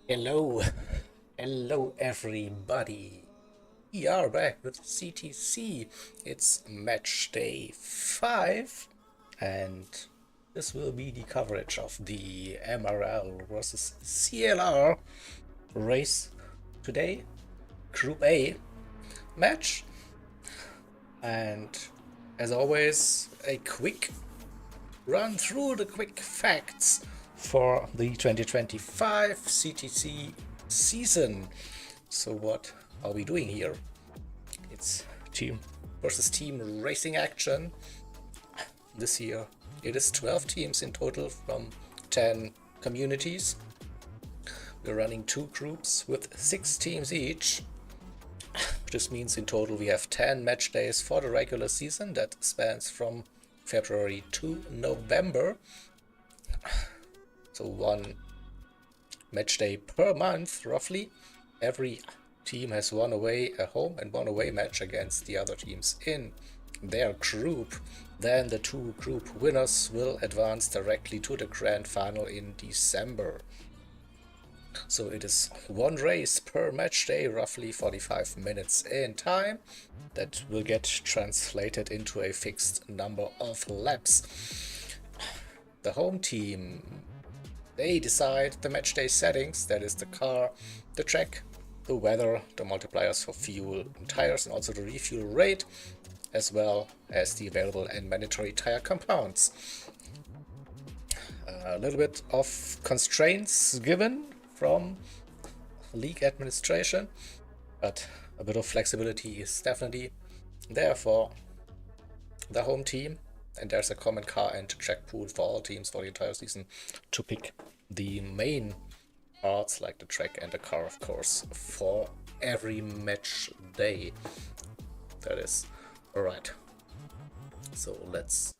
Hello, hello everybody. We are back with CTC. It's match day 5, and this will be the coverage of the MRL versus CLR race today. Group A match, and as always, a quick run through the quick facts for the 2025 CTC season. So what are we doing here? It's team versus team racing action. This year it is 12 teams in total from 10 communities. We're running 2 groups with 6 teams each. This means in total we have 10 match days for the regular season that spans from February to November. So 1 match day per month, roughly. Every team has one home and one away match against the other teams in their group. Then the 2 group winners will advance directly to the grand final in December. So it is 1 race per match day, roughly 45 minutes in time. That will get translated into a fixed number of laps. The home team, they decide the match day settings, that is the car, the track, the weather, the multipliers for fuel and tires, and also the refuel rate, as well as the available and mandatory tire compounds. A little bit of constraints given from league administration, but a bit of flexibility is definitely there for the home team, and there's a common car and track pool for all teams for the entire season to pick the main parts like the track and the car, of course, for every match day. That is alright. So let's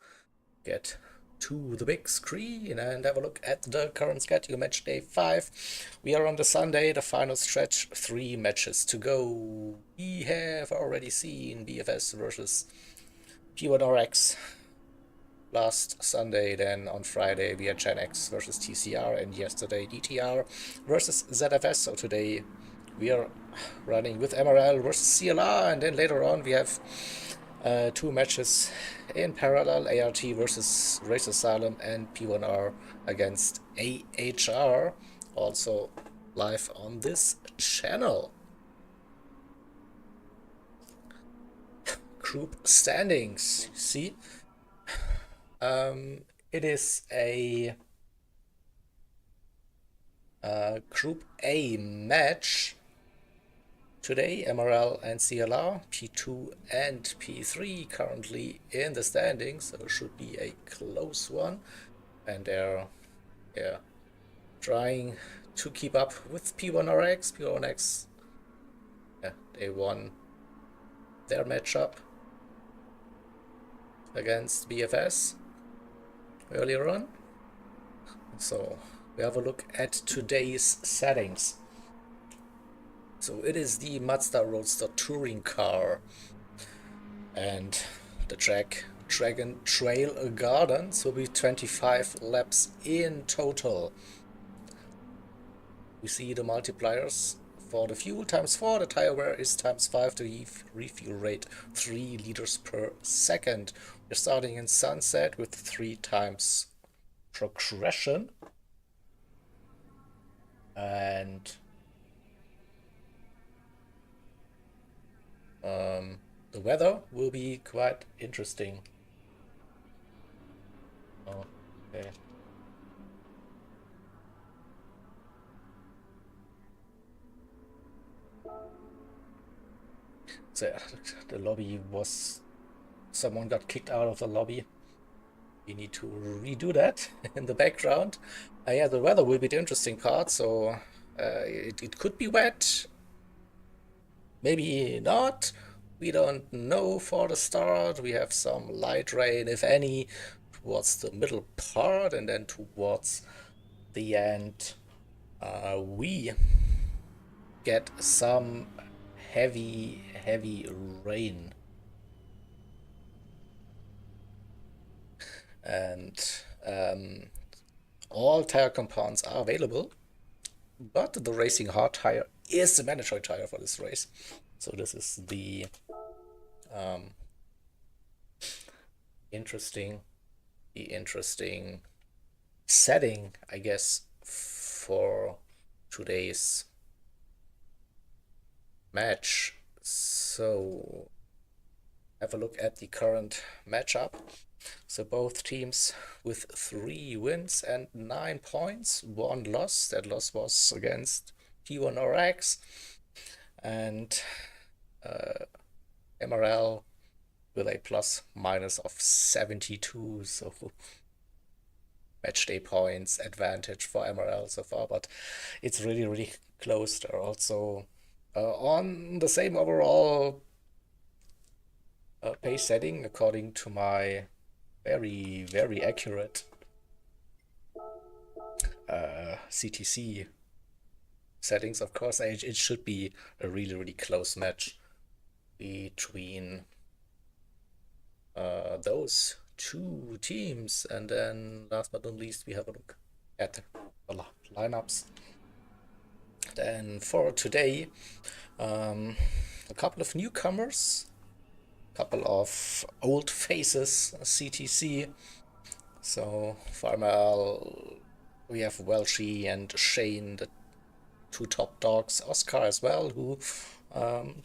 get to the big screen and have a look at the current schedule. Match day 5. We are on the Sunday, the final stretch, 3 matches to go. We have already seen BFS versus P1RX last Sunday. Then on Friday we had Gen X versus TCR, and yesterday DTR versus ZFS. So today we are running with MRL versus CLR, and then later on we have 2 matches in parallel: ART versus Race Asylum and P1R against AHR, also live on this channel. Group standings, see, it is a Group A match today. MRL and CLR, P2 and P3 currently in the standings, so it should be a close one, and they're trying to keep up with P1RX. P1RX, they won their matchup against BFS earlier on. So we have a look at today's settings. So it is the Mazda Roadster touring car, and the track Dragon Trail Gardens will be 25 laps in total. We see the multipliers for the fuel ×4, the tire wear is ×5, the refuel rate 3 liters per second. We're starting in Sunset with 3 times progression, and the weather will be quite interesting. Okay. So the lobby was... someone got kicked out of the lobby. We need to redo that in the background. Yeah, the weather will be the interesting part. So it could be wet, maybe not. We don't know for the start. We have some light rain, if any, towards the middle part, and then towards the end we get some heavy rain. And all tire compounds are available. but the Racing Hard tire is the mandatory tire for this race. So this is the interesting setting, I guess, for today's match. So have a look at the current matchup. So both teams with 3 wins and 9 points, 1 loss. That loss was against T1RX and MRL with a plus minus of 72. So matchday points advantage for MRL so far, but it's really close. They're also on the same overall pace setting according to my very accurate CTC settings. Of course, it should be a really close match between those 2 teams. And then last but not least, we have a look at the lineups. Then for today, a couple of newcomers, couple of old faces, CTC. So for MRL, we have Welshie and Shane, the 2 top dogs. Oscar as well, who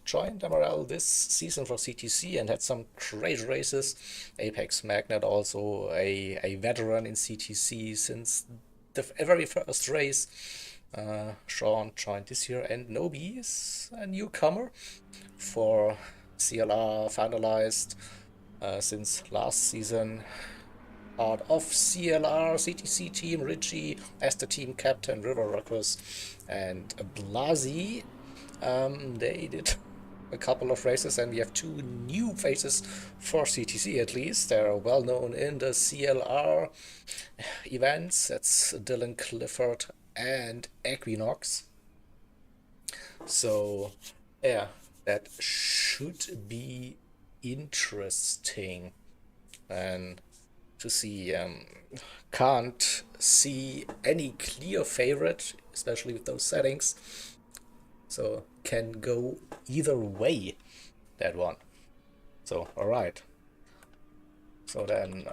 joined MRL this season for CTC and had some great races. Apex Magnet, also a veteran in CTC since the very first race. Sean joined this year, and Nobi is a newcomer for CLR, finalized since last season. Part of CLR CTC team, Richie as the team captain, River Ruckus and Blasi. They did a couple of races, and we have 2 new faces for CTC at least. They're well known in the CLR events. That's Dylan Clifford and Equinox. So yeah, that should be interesting and to see. Can't see any clear favorite, especially with those settings. So can go either way, that one. So alright. So then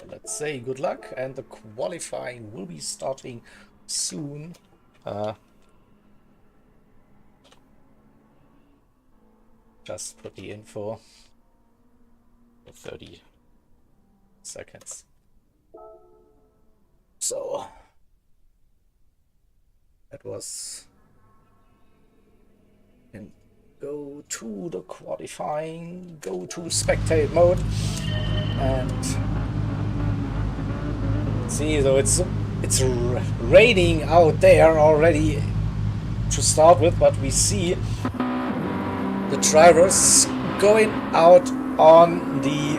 let's say good luck, and the qualifying will be starting soon. Just put the info for 30 seconds. So that was, and go to the qualifying, go to spectate mode, and see. So it's raining out there already to start with, but we see the drivers going out on the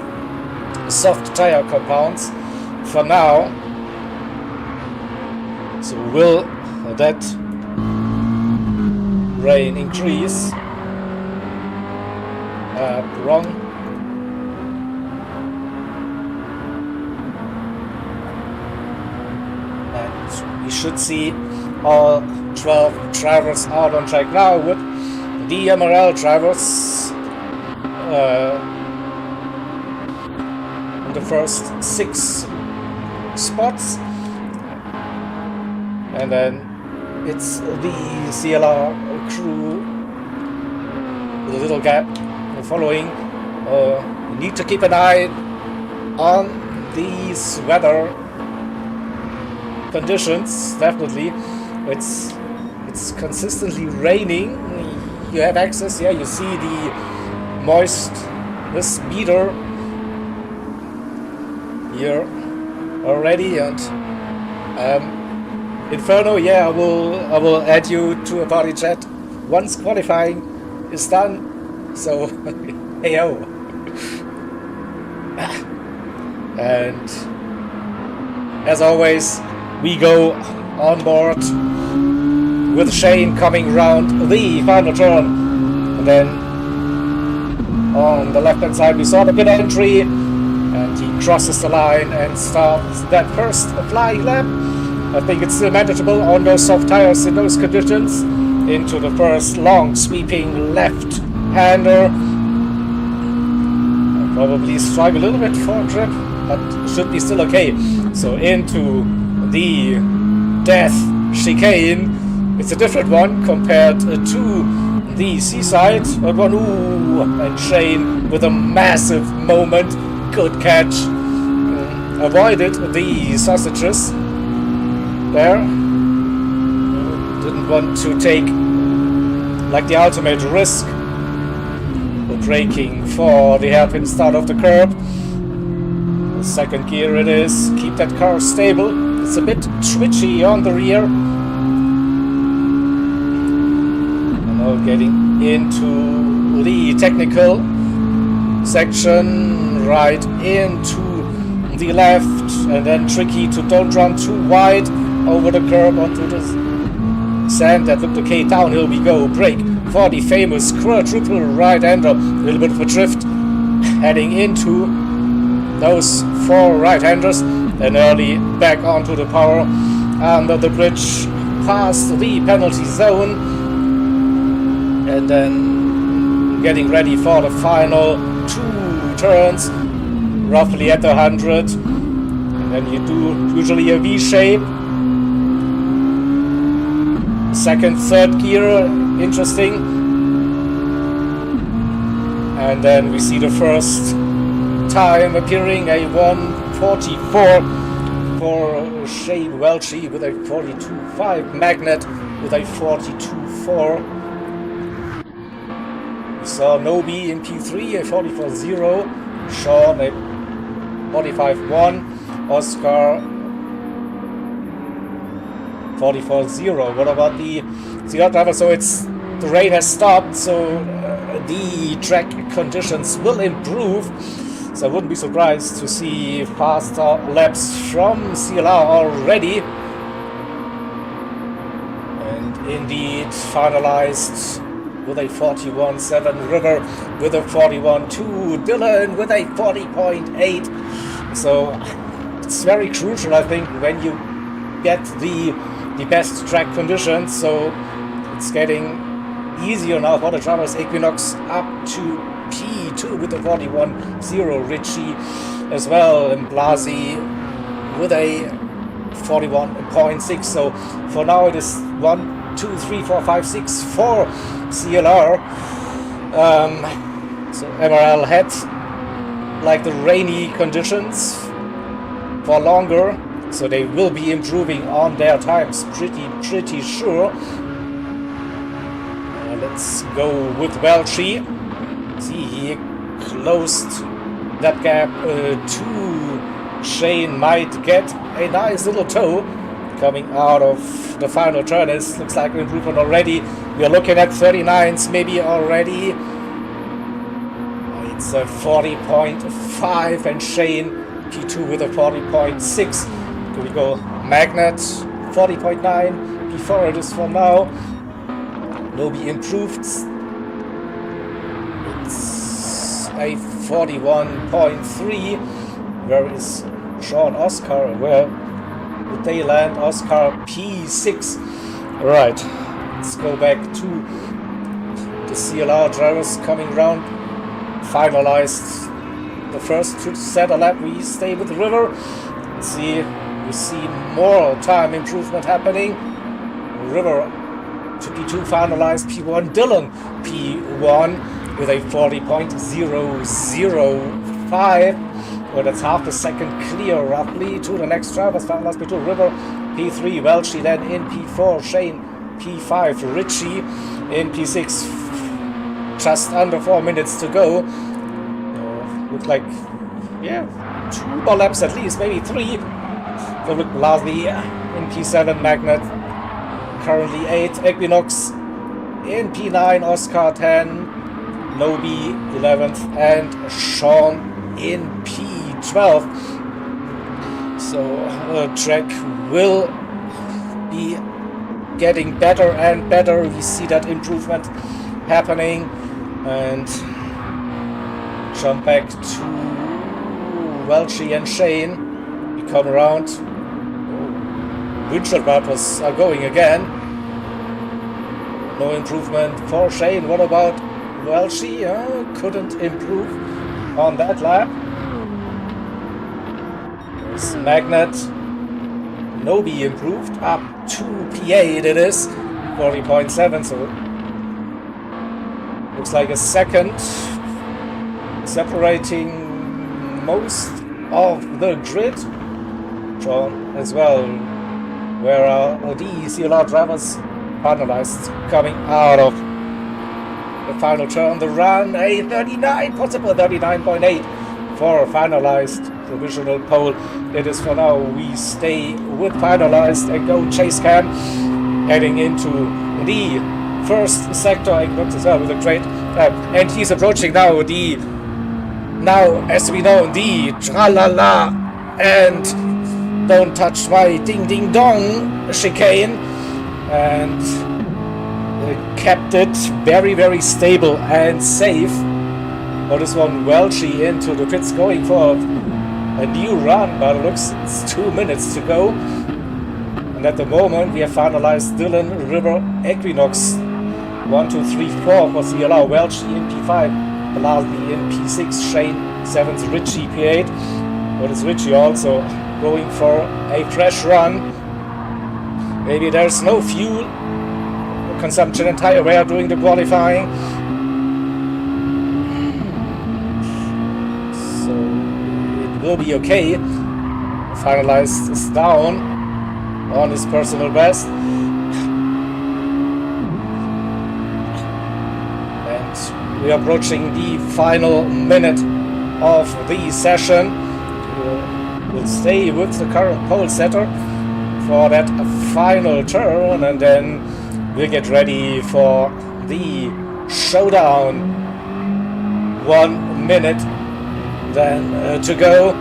soft tire compounds for now. So will that rain increase? Wrong. And we should see all 12 drivers out on track now with the MRL drivers in the first 6 spots, and then it's the CLR crew with a little gap following. We need to keep an eye on these weather conditions. Definitely, it's consistently raining. You have access, yeah, you see the moistness meter here already, and Inferno, yeah, I will add you to a party chat once qualifying is done. So hey yo. And as always, we go on board with Shane coming round the final turn, and then on the left hand side we saw the pit entry, and he crosses the line and starts that first flying lap. I think it's still manageable on those soft tires in those conditions. Into the first long sweeping left-hander. Probably struggle a little bit for a trip, but should be still okay. So into the death chicane. It's a different one compared to the seaside. But one, ooh, and Shane with a massive moment. Good catch. Avoided the sausages there. Didn't want to take like the ultimate risk. Braking for the hairpin start of the curb. The second gear it is. Keep that car stable. It's a bit twitchy on the rear. And now getting into the technical section. Right into the left. And then tricky to don't run too wide over the curb onto the sand. That looked okay. Downhill we go. Brake for the famous quadruple right-hander. A little bit of a drift heading into those four right-handers, and early back onto the power under the bridge past the penalty zone, and then getting ready for the final two turns roughly at the 100, and then you do usually a V shape. Second, third gear, interesting. And then we see the first time appearing a 1:44 for Shane Welchie with a 42.5, Magnet with a 42.4. We saw Nobi in P3 a 44.0, Sean a 45.1, Oscar 44.0. What about the CLR driver? So the rain has stopped, so the track conditions will improve. So I wouldn't be surprised to see faster laps from CLR already. And indeed finalized with a 41.7, River with a 41.2, Dylan with a 40.8. So it's very crucial, I think, when you get the best track conditions. So it's getting easier now for the drivers. Equinox up to P2 with a 41.0, Richie as well, and Blasi with a 41.6. So for now it is 1, 2, 3, 4, 5, 6 for CLR. So MRL had like the rainy conditions for longer, so they will be improving on their times, pretty sure. Let's go with Welchie. See, he closed that gap to Shane. Might get a nice little toe coming out of the final turn. This looks like an improvement already. We are looking at 39s maybe already. It's a 40.5 and Shane P2 with a 40.6. Here we go. Magnet 40.9 before it is for now. Nobi improved. It's a 41.3. Where is Sean Oscar? Where would they land? Oscar P6. Alright, let's go back to the CLR drivers coming round. Finalized the first set a lap. We stay with the River. Let's see, we see more time improvement happening. River to P2 finalized, P1, Dylan P1 with a 40.005. Well, that's half a second clear roughly to the next drivers. Finalized P2, River P3, Welchie then in P4, Shane P5, Richie in P6. Just under 4 minutes to go. Look like, yeah, 2 more laps at least, maybe 3. So with Blasi in P7, Magnet currently 8, Equinox in P9, Oscar 10, Nobi 11th, and Sean in P12. So the track will be getting better and better. We see that improvement happening. And jump back to Welchie and Shane. We come around. windshield wipers are going again. No improvement for Shane. What about Welchie? Couldn't improve on that lap. There's Magnet. Nobi improved up to P8 it is. 40.7, so looks like a second. Separating most of the grid. John as well. Where are the CLR drivers finalized coming out of the final turn? The run, a 39, possible 39.8 for a finalized provisional pole. It is for now. We stay with finalized and go chase cam, heading into the first sector. Equinox as well with a great and he's approaching now the as we know the Gr.A and don't touch my ding ding dong chicane, and kept it very stable and safe for this one. Welchie into the pits going for a new run, but it looks it's 2 minutes to go. And at the moment we have finalized Dylan, River, Equinox 1, 2, 3, 4 for CLR, Welchie in P5, Blasi in P6, Shane 7th, Richie P8. What is Richie also going for a fresh run? Maybe there's no fuel consumption and tire wear during the qualifying. So it will be okay. Finalized is down on his personal best. And we are approaching the final minute of the session. We'll stay with the current pole setter for that final turn, and then we'll get ready for the showdown. 1 minute then to go.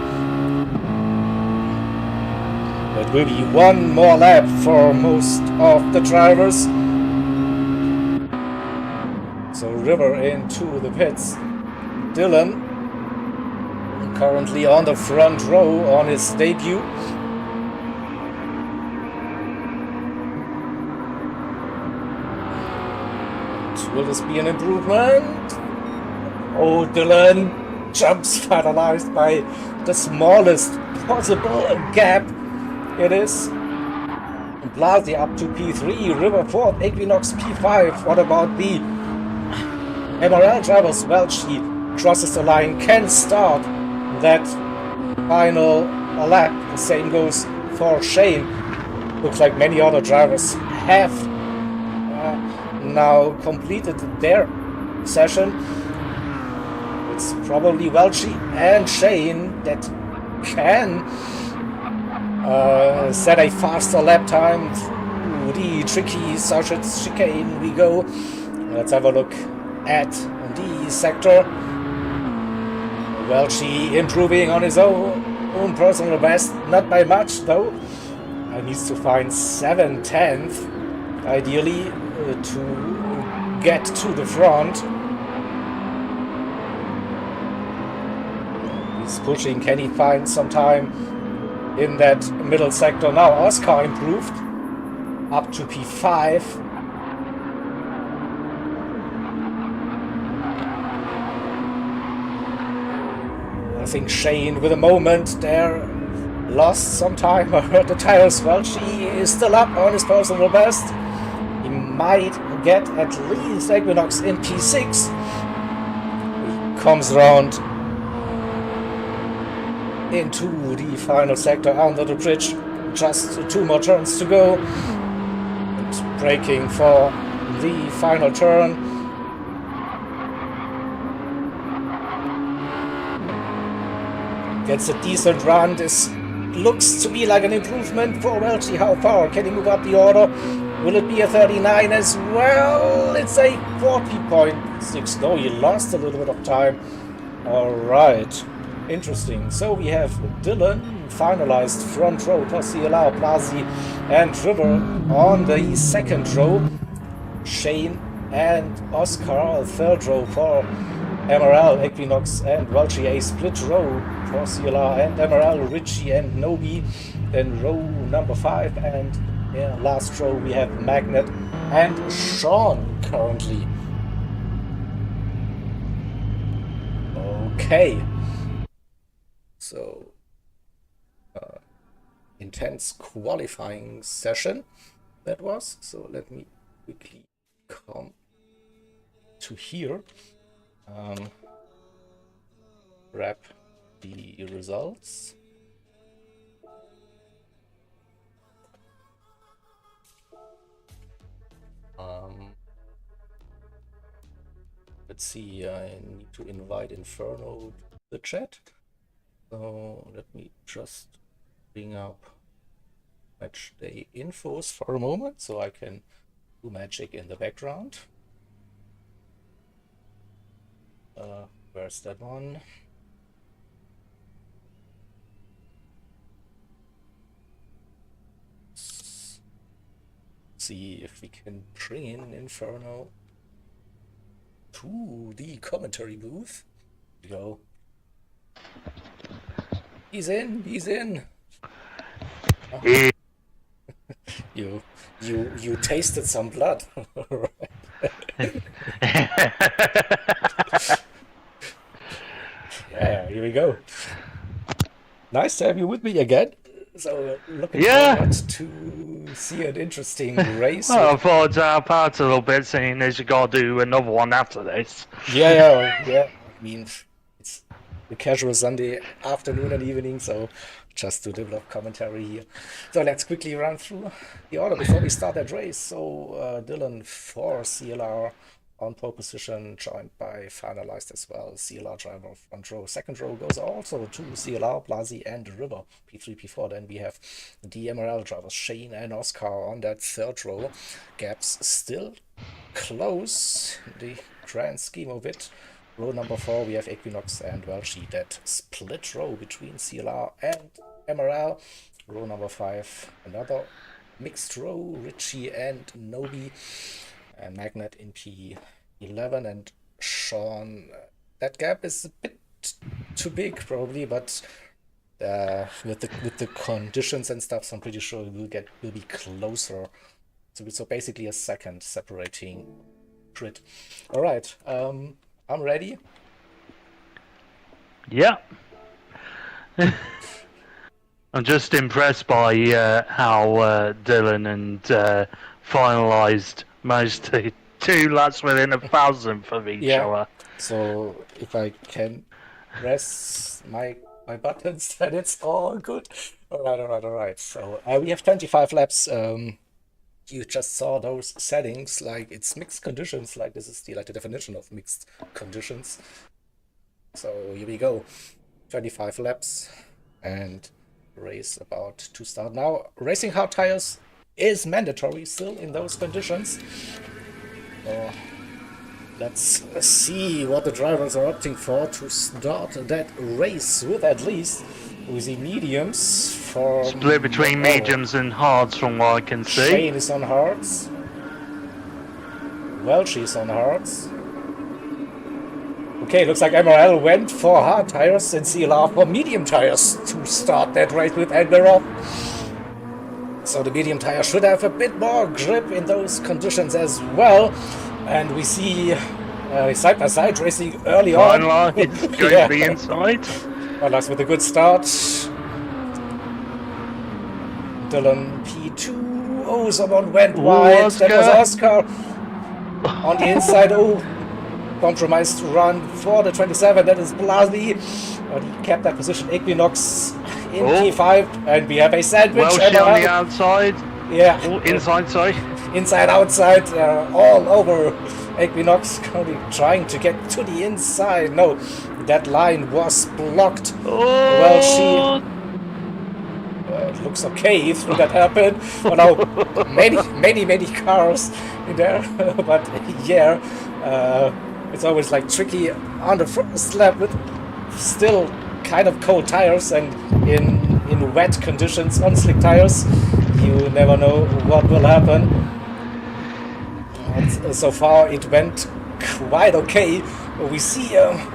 It will be one more lap for most of the drivers. So River into the pits. Dylan currently on the front row on his debut. And will this be an improvement? Oh, Dylan jumps finalized by the smallest possible gap. It is. Blasi up to P3, River 4th, Equinox P5. What about the MRL drivers? Welchie crosses the line, can start that final lap. The same goes for Shane. Looks like many other drivers have now completed their session. It's probably Welchie and Shane that can set a faster lap time through the tricky Sargent chicane. We go. Let's have a look at the sector. Welchie improving on his own personal best, not by much though. Needs to find 7/10th ideally to get to the front. He's pushing. Can he find some time in that middle sector? Now Oscar improved up to P5. I think Shane with a moment there lost some time. I heard the tires. Welchie is still up on his personal best. He might get at least Equinox in P6. He comes around into the final sector under the bridge. Just 2 more turns to go. And braking for the final turn. Gets a decent run. This looks to be like an improvement for Welchie. How far can he move up the order? Will it be a 39 as well? It's a 40.6. No, he lost a little bit of time. Alright. Interesting. So we have Dylan finalized front row for CLR, Blasi and River on the second row. Shane and Oscar third row for MRL, Equinox, and Gr.A split row for CLR, and MRL, Richie, and Nobi. Then row number 5, and yeah, last row we have Magnet and Sean currently. Okay. So, intense qualifying session that was. So let me quickly come to here. Grab the results. Let's see, I need to invite Inferno to the chat. So let me just bring up match day infos for a moment so I can do magic in the background. Where's that one? Let's see if we can bring in Inferno to the commentary booth. Here we go. He's in. He's in. Oh. You tasted some blood. Yeah, here we go. Nice to have you with me again. So looking forward to see an interesting race. Well, I thought I'd part a little bit, seeing as you got to do another one after this. Yeah. I mean, it's a casual Sunday afternoon and evening, so just to develop commentary here. So let's quickly run through the order before we start that race. So Dylan for CLR on pole position, joined by finalized as well. CLR driver front row. Second row goes also to CLR, Blasi, and River. P3, P4. Then we have the MRL drivers, Shane and Oscar on that third row. Gaps still close in the grand scheme of it. Row number 4, we have Equinox and Welshi. That split row between CLR and MRL. Row number 5, another mixed row, Richie and Nobi. And Magnet in P11 and Sean. That gap is a bit too big probably, but with the conditions and stuff, so I'm pretty sure we'll be closer. So basically a second separating grid. All right, I'm ready. Yeah. I'm just impressed by how Dylan and finalized most two laps within 1,000th of each other. So if I can press my buttons, then it's all good. All right. So we have 25 laps. You just saw those settings, like it's mixed conditions. Like this is the definition of mixed conditions. So here we go, 25 laps, and race about to start now. Racing hard tires is mandatory still in those conditions. Let's see what the drivers are opting for to start that race with, at least with the mediums. For split between mediums and hards from what I can see. Shane is on hards. Welsh is on hards. Okay, looks like MRL went for hard tires and CLR for medium tires to start that race with, and they're off. So the medium tire should have a bit more grip in those conditions as well. And we see side-by-side racing early on. Going to the inside. Finalized with a good start. Dylan P2. Oh, someone went wide. That was Oscar. On the inside, compromised run for the 27. That is Blasi. But he kept that position. Equinox in P5. And we have a sandwich. Welsh on the outside. Yeah. Inside, sorry. Inside, outside, all over. Equinox currently trying to get to the inside. No, that line was blocked. Well, it looks okay through that happened. But now, many cars in there. But yeah, it's always like tricky on the first lap with still kind of cold tires and in wet conditions on slick tires. You never know what will happen. And so far it went quite okay We see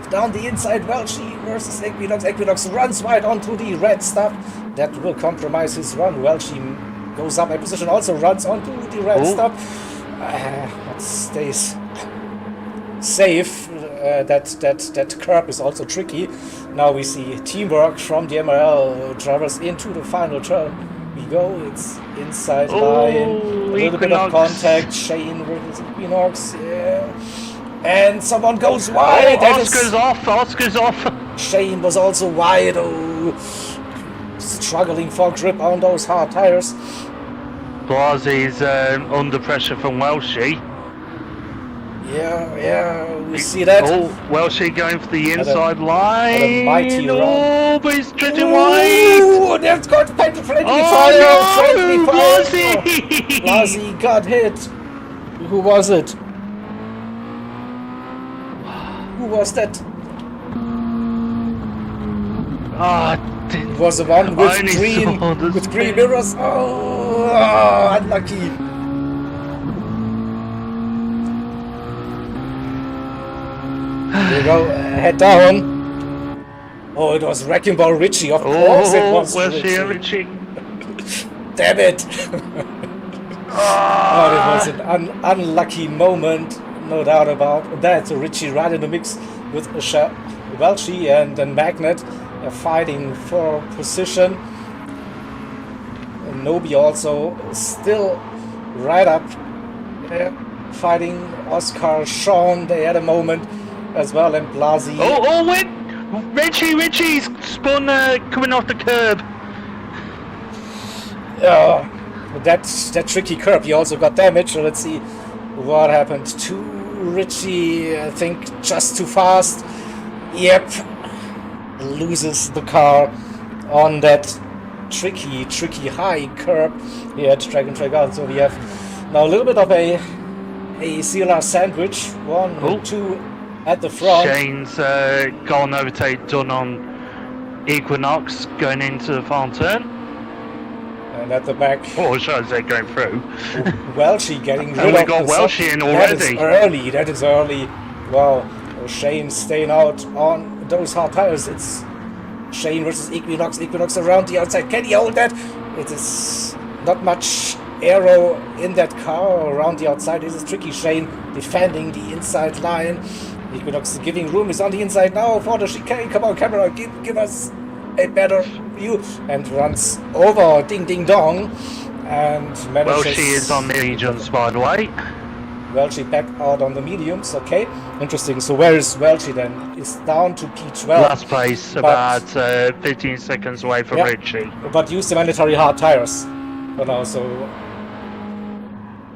down the inside Welchie versus Equinox. Equinox runs right onto the red stuff. That will compromise his run. Welchie goes up a position, also runs onto the red stuff. But stays safe. That curb is also tricky. Now we see teamwork from the MRL drivers into the final turn. We go, it's inside line. A little bit of contact. Shane versus Equinox. Yeah. And someone goes wide. Oscar's off. Oscar's off. Shane was also wide. Oh, struggling for grip on those hard tires. Blasi's under pressure from Welshie. Yeah, we see that. Oh, Welshie going for the inside line. A mighty run. But he's drifting wide. Oh, that's got friendly fire. Friendly fire. Blasi got hit. Who was it? Who was that? It was the one with green mirrors. Oh, unlucky. There you go, head down. Oh, it was Wrecking Ball Richie. Of course it was Richie. Damn it. Oh, it was an unlucky moment. No doubt about that. So Richie right in the mix with Welchie and then Magnet fighting for position. And Nobi also still right up fighting Oscar, Sean. They had a moment as well, and Blasi. Wait! Richie's spun coming off the curb. That tricky curb. He also got damage. So let's see what happened to Richie. I think just too fast. Yep, loses the car on that tricky high curb. He had drag and drag out. So we have now a little bit of a CLR sandwich. 1, 2 at the front. Shane's gone overtake done on Equinox going into the final turn. And at the back, or should I say going through? Welchie getting rid and we of got Welchie in already. That is early. Wow. Shane staying out on those hard tires. It's Shane versus Equinox. Equinox around the outside. Can he hold that? It is not much aero in that car around the outside. It is tricky. Shane defending the inside line. Equinox giving room. Is on the inside now for the chicane. Come on, camera, give us a better view. And runs over Ding Ding Dong. And manages. Welchie is on the mediums, by the way. Welchie back out on the mediums. Okay, interesting. So where is Welchie then? It's down to P12. Last place, about 15 seconds away from Richie. But use the mandatory hard tires for now. So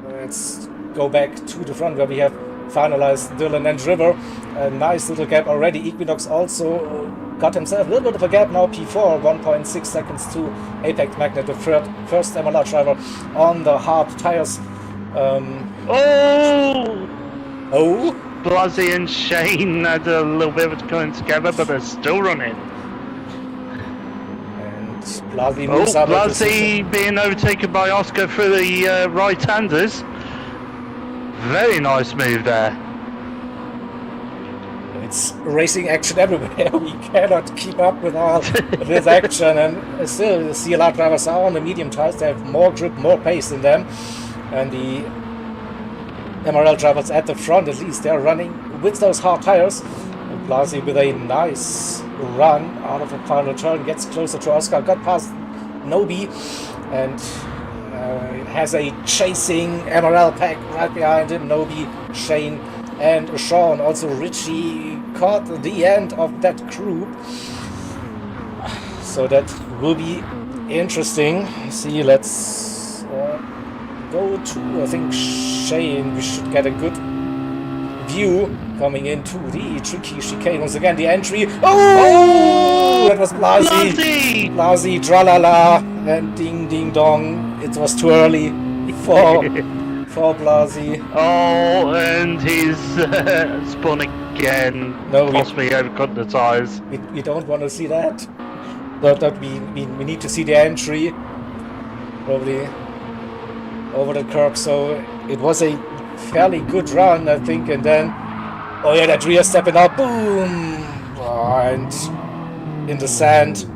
let's go back to the front where we have finalized Dylan and River. A nice little gap already. Equinox also got himself a little bit of a gap now. P4, 1.6 seconds to Apex Magnet, the first MLR driver on the hard tires. Blasi and Shane had a little bit of it coming together, but they're still running. And Blasi moves up. Blasi being overtaken by Oscar for the right-handers. Very nice move there. It's racing action everywhere. We cannot keep up with all this action, and still the CLR drivers are on the medium tires. They have more grip, more pace in them. And the MRL drivers at the front, at least, they're running with those hard tires. And Blasi with a nice run out of the final turn, gets closer to Oscar, got past Nobi, and has a chasing MRL pack right behind him. Nobi, Shane, and Sean. Also Richie caught the end of that group. So that will be interesting. See, let's go to, I think, Shane. We should get a good view coming into the tricky chicane. Once again, the entry. Oh! That was Blasi. Blasi, tralala, and ding ding dong. It was too early for Blasi. Oh, and he's spun again. No, possibly overcut the tires. We don't want to see that. But we need to see the entry. Probably over the curb. So it was a fairly good run, I think, and then Oh yeah, that rear stepping up, boom! And in the sand.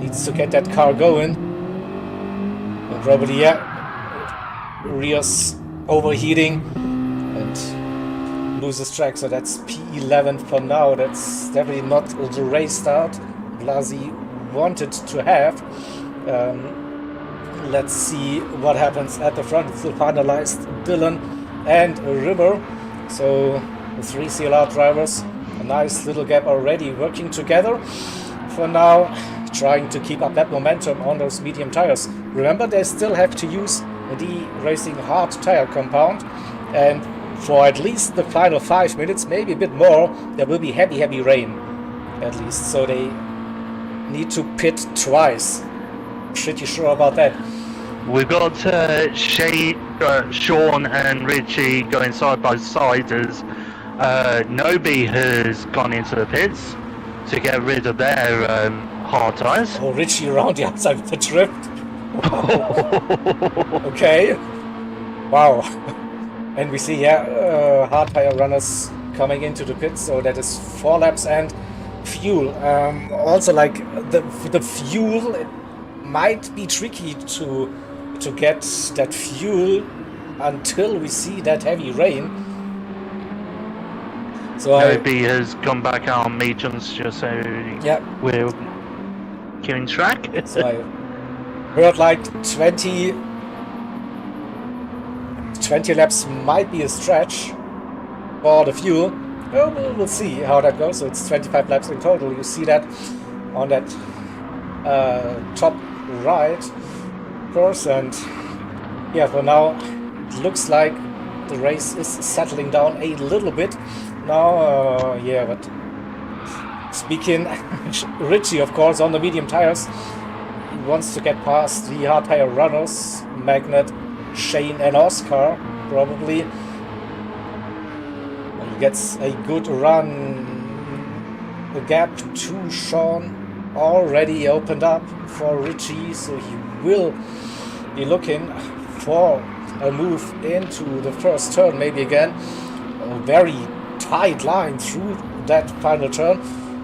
Needs to get that car going. And probably, yeah, rear's overheating and loses track, so that's P11 for now. That's definitely not the race start Blasi wanted to have. Let's see what happens at the front. It's still finalized Dylan and Rimmer, so the 3 CLR drivers, a nice little gap already working together for now, trying to keep up that momentum on those medium tires. Remember, they still have to use the Racing hard tire compound, and for at least the final 5 minutes, maybe a bit more, there will be heavy rain at least, so they need to pit twice. Pretty sure about that. We've got Sean and Richie going side by side as Nobi has gone into the pits to get rid of their hard tyres. Oh, Richie around the outside with the drift. Okay. Wow. And we see, yeah, hard tire runners coming into the pits, so that is 4 laps and fuel. Also, like, the fuel, it might be tricky to get that fuel until we see that heavy rain. So Nobi has gone back out on mediums just so we're keeping track. So I heard like 20 laps might be a stretch for the fuel. Well, we'll see how that goes. So it's 25 laps in total. You see that on that top right course, and yeah, for now it looks like the race is settling down a little bit now. Yeah, but speaking Richie, of course, on the medium tires, he wants to get past the hard tire runners, Magnet, Shane and Oscar, probably. And he gets a good run. The gap to Sean already opened up for Richie, so he will be looking for a move into the first turn, maybe again. A very tight line through that final turn,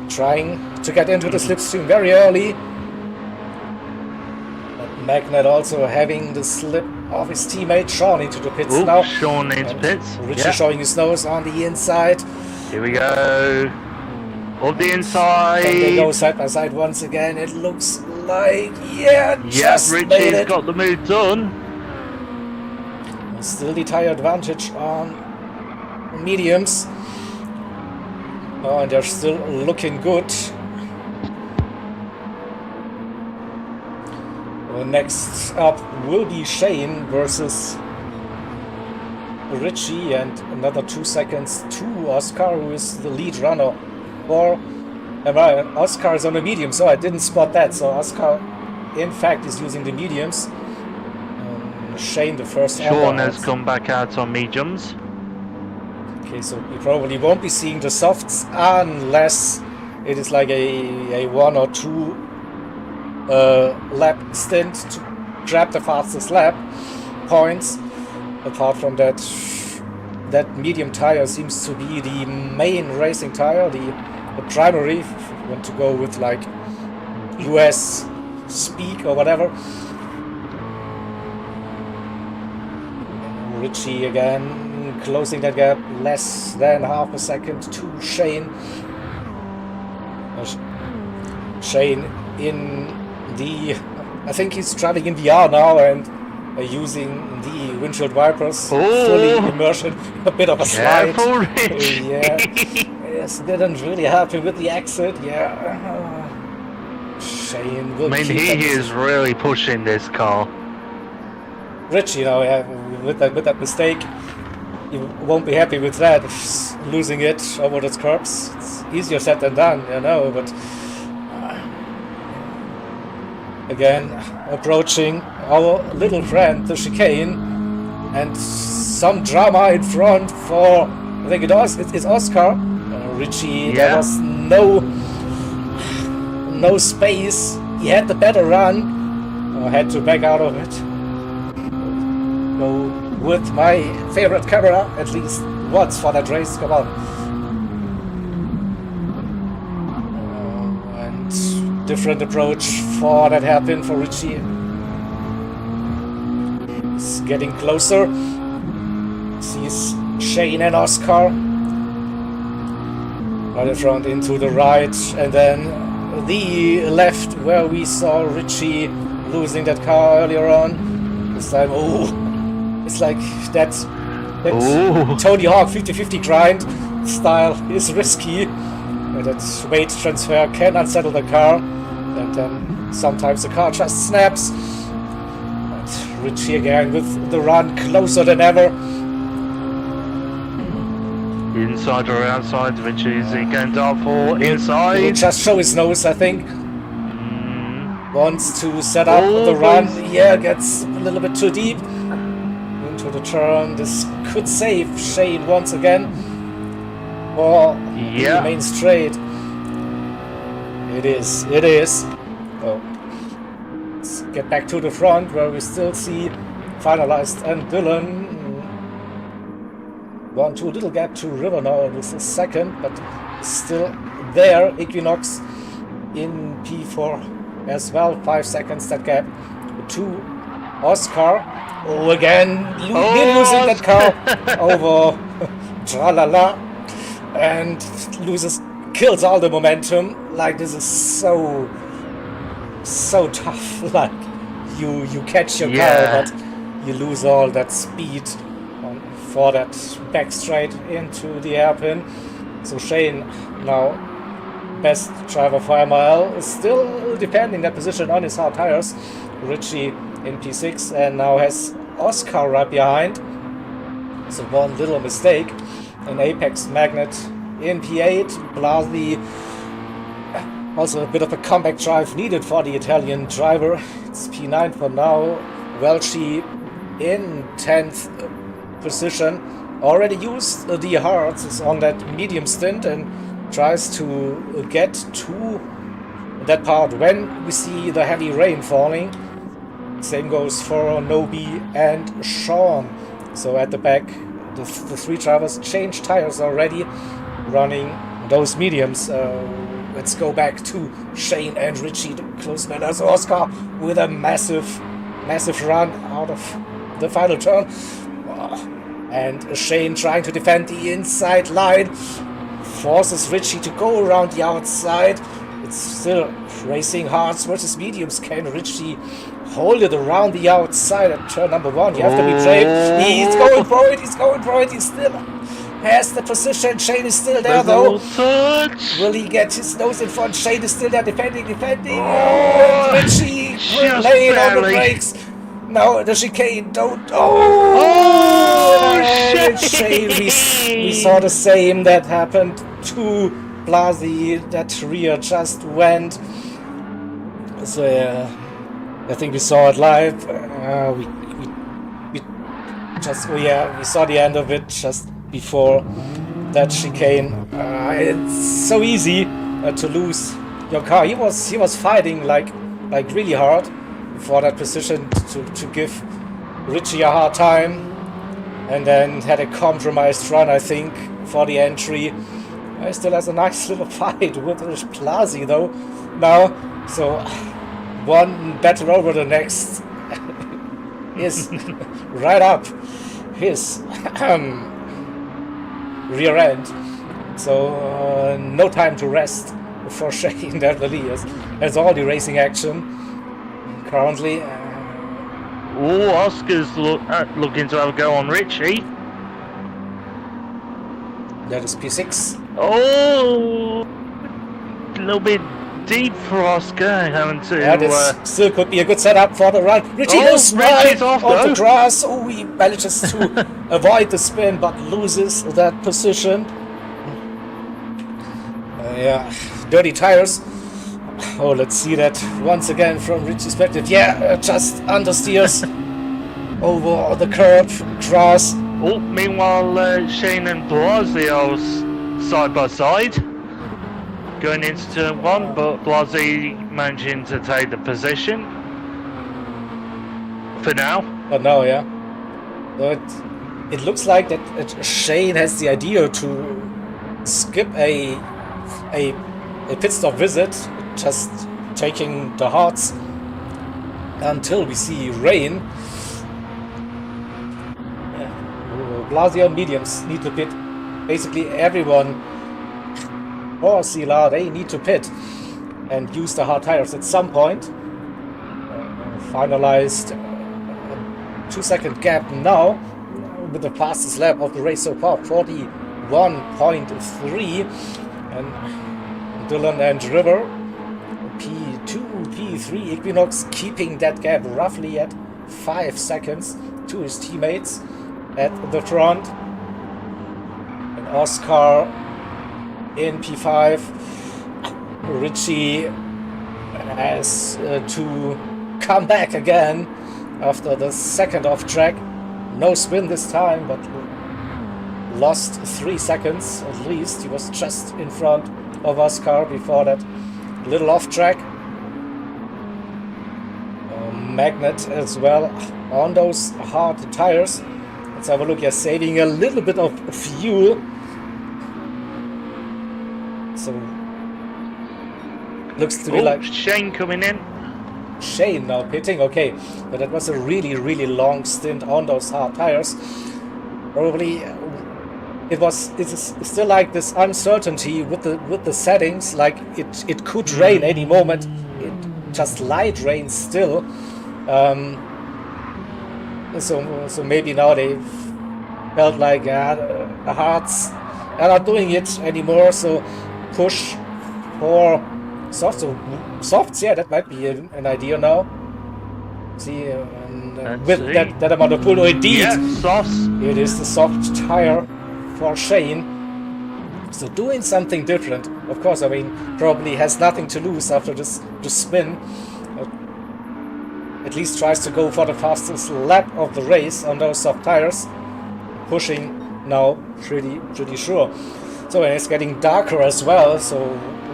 trying to get into the slipstream very early. Magnet also having the slip of his teammate Sean into the pits now. Sean into pits. Richie showing his nose on the inside. Here we go. Of the inside. Can they go side by side once again? It looks like, just Richie's made it. got the move done. Still the tire advantage on mediums. Oh, and they're still looking good. Next up will be Shane versus Richie, and another 2 seconds to Oscar, who is the lead runner. Or Oscar is on the medium, so I didn't spot that. So Oscar, in fact, is using the mediums. Shane, the first. Sean has come back out on mediums. Okay, so we probably won't be seeing the softs unless it is like a 1 or 2 lap stint to grab the fastest lap points. Apart from that, that medium tire seems to be the main racing tire, the primary, if you want to go with like US speak or whatever. Richie again closing that gap, less than half a second to Shane. Shane in the, I think he's driving in VR now and using the windshield wipers, fully immersion, a bit of a slide. Careful, Richie. Yes, didn't really help him with the exit. Shane will. I mean, he is really pushing this car. Richie, with that mistake, you won't be happy with that. Losing it over the curbs, it's easier said than done, but again, approaching our little friend, the chicane, and some drama in front for, I think it's Oscar. Richie, there was no space. He had the better run, had to back out of it. go with my favorite camera at least once for that race. Come on. And different approach for that hairpin for Richie. He's getting closer. Sees Shane and Oscar. Right in front into the right, and then the left where we saw Richie losing that car earlier on. This time, it's like that Tony Hawk 50-50 grind style is risky. That weight transfer can unsettle the car, and then sometimes the car just snaps. And Richie again with the run closer than ever. Inside or outside, which is he going down for? Inside. He'll just show his nose, I think. Wants to set up the run. Yeah, gets a little bit too deep into the turn. This could save Shane once again. Or he remains straight. It is. Oh. Let's get back to the front where we still see Finalized and Dylan. 1-2 little gap to River now. This is second, but still there. Equinox in P4 as well. 5 seconds that gap to Oscar. Again losing that car over Gr.A and kills all the momentum. Like, this is so tough. Like, you catch your car, but you lose all that speed for that back straight into the hairpin. So Shane, now best driver for MRL, is still defending that position on his hard tires. Richie in P6 and now has Oscar right behind. So one little mistake. An Apex Magnet in P8. Blasi, also a bit of a comeback drive needed for the Italian driver. It's P9 for now. Welchi in 10th position. Already used the hards, is on that medium stint and tries to get to that part when we see the heavy rain falling. Same goes for Nobi and Sean. So at the back, the three drivers changed tires already, running those mediums. Let's go back to Shane and Richie, the close matters. Oscar with a massive run out of the final turn. And Shane trying to defend the inside line, forces Richie to go around the outside. It's still racing hards versus mediums. Can Richie hold it around the outside at turn number 1? You have to be brave. He's going for it. He still has the position. Shane is still there though. Will he get his nose in front? Shane is still there defending. Richie laying on the brakes. Now the chicane, don't. Shane, we saw the same that happened to Blasi. That rear just went. So I think we saw it live. We saw the end of it just before that chicane. It's so easy to lose your car. He was fighting like really hard for that position to give Richie a hard time, and then had a compromised run, I think, for the entry. He still has a nice little fight with Blasi though now. So one battle over the next is right up his rear end. So no time to rest for Shane, definitely. As all the racing action currently. Oscar's looking to have a go on Richie. That is P6. A little bit deep for Oscar, having to. Yeah, this still could be a good setup for the run. Richie goes right off the grass. He manages to avoid the spin, but loses that position. Dirty tires. Let's see that once again from Richie's perspective. Just understeers over the curb, grass. Meanwhile, Shane and Blasi are side by side going into turn 1, but Blasi managing to take the position for now. But now, So it looks like that Shane has the idea to skip a pit stop visit, just taking the hards until we see rain. Blasio mediums need to pit. Basically everyone or CLR, they need to pit and use the hard tires at some point. Finalized 2-second gap now with the fastest lap of the race so far, 41.3, and Dylan and River P2, P3, Equinox keeping that gap roughly at 5 seconds to his teammates at the front, and Oscar in P5. Richie has to come back again after the second off track. No spin this time, but lost 3 seconds at least. He was just in front of Oscar before that little off track. Magnet as well on those hard tires. Let's have a look. You're saving a little bit of fuel. So looks to be like Shane coming in. Shane now pitting. Okay, but that was a really long stint on those hard tires. Probably it's still like this uncertainty with the settings. Like it could rain any moment. It just light rains still. So maybe now they felt like the hards are not doing it anymore. So push for softs. So softs, yeah, that might be an idea now. See, with that amount of pull. Oh, indeed, yeah, softs. It is the soft tire for Shane. So doing something different. Of course, I mean, probably has nothing to lose after this spin. At least tries to go for the fastest lap of the race on those soft tires. Pushing now, pretty sure. So it's getting darker as well. So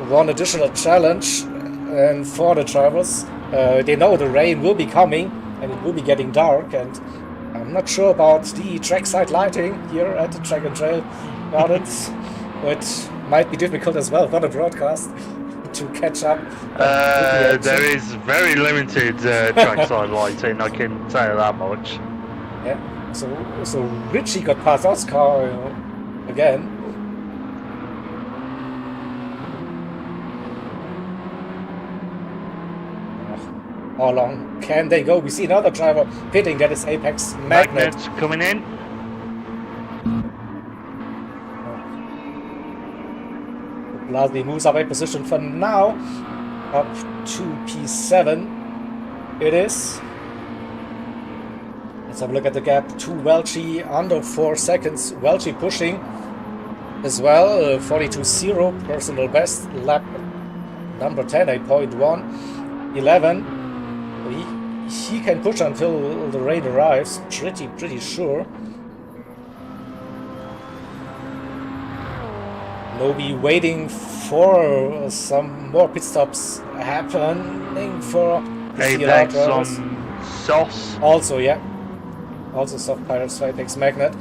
one additional challenge, and for the drivers, they know the rain will be coming and it will be getting dark. And I'm not sure about the trackside lighting here at the Track and Trail Gardens. It might be difficult as well for the broadcast to catch up. There is very limited trackside lighting, I can tell you that much. Yeah, so Richie got past Oscar again. How long can they go? We see another driver pitting, that is Apex Magnet. Coming in. Blasby moves up a position for now, up to P7 it is. Let's have a look at the gap to Welchie, under 4 seconds. Welchie pushing as well, 42.0 personal best, lap number 10, 8.1, 11. He can push until the rain arrives, pretty sure. Nobi waiting for some more pit stops happening for Apex on softs. Also, yeah. Also soft tires for Apex Magnet.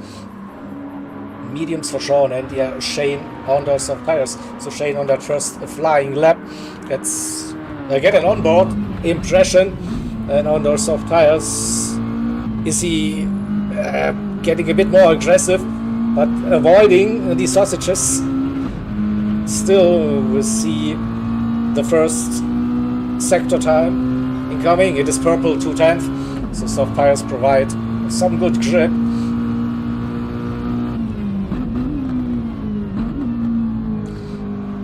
Mediums for Sean, and yeah, Shane on those soft tires. So Shane on that first flying lap gets get an onboard impression, and on those soft tires, is he getting a bit more aggressive, but avoiding the sausages? Still, we'll see the first sector time incoming. It is purple 2/10, so soft tires provide some good grip.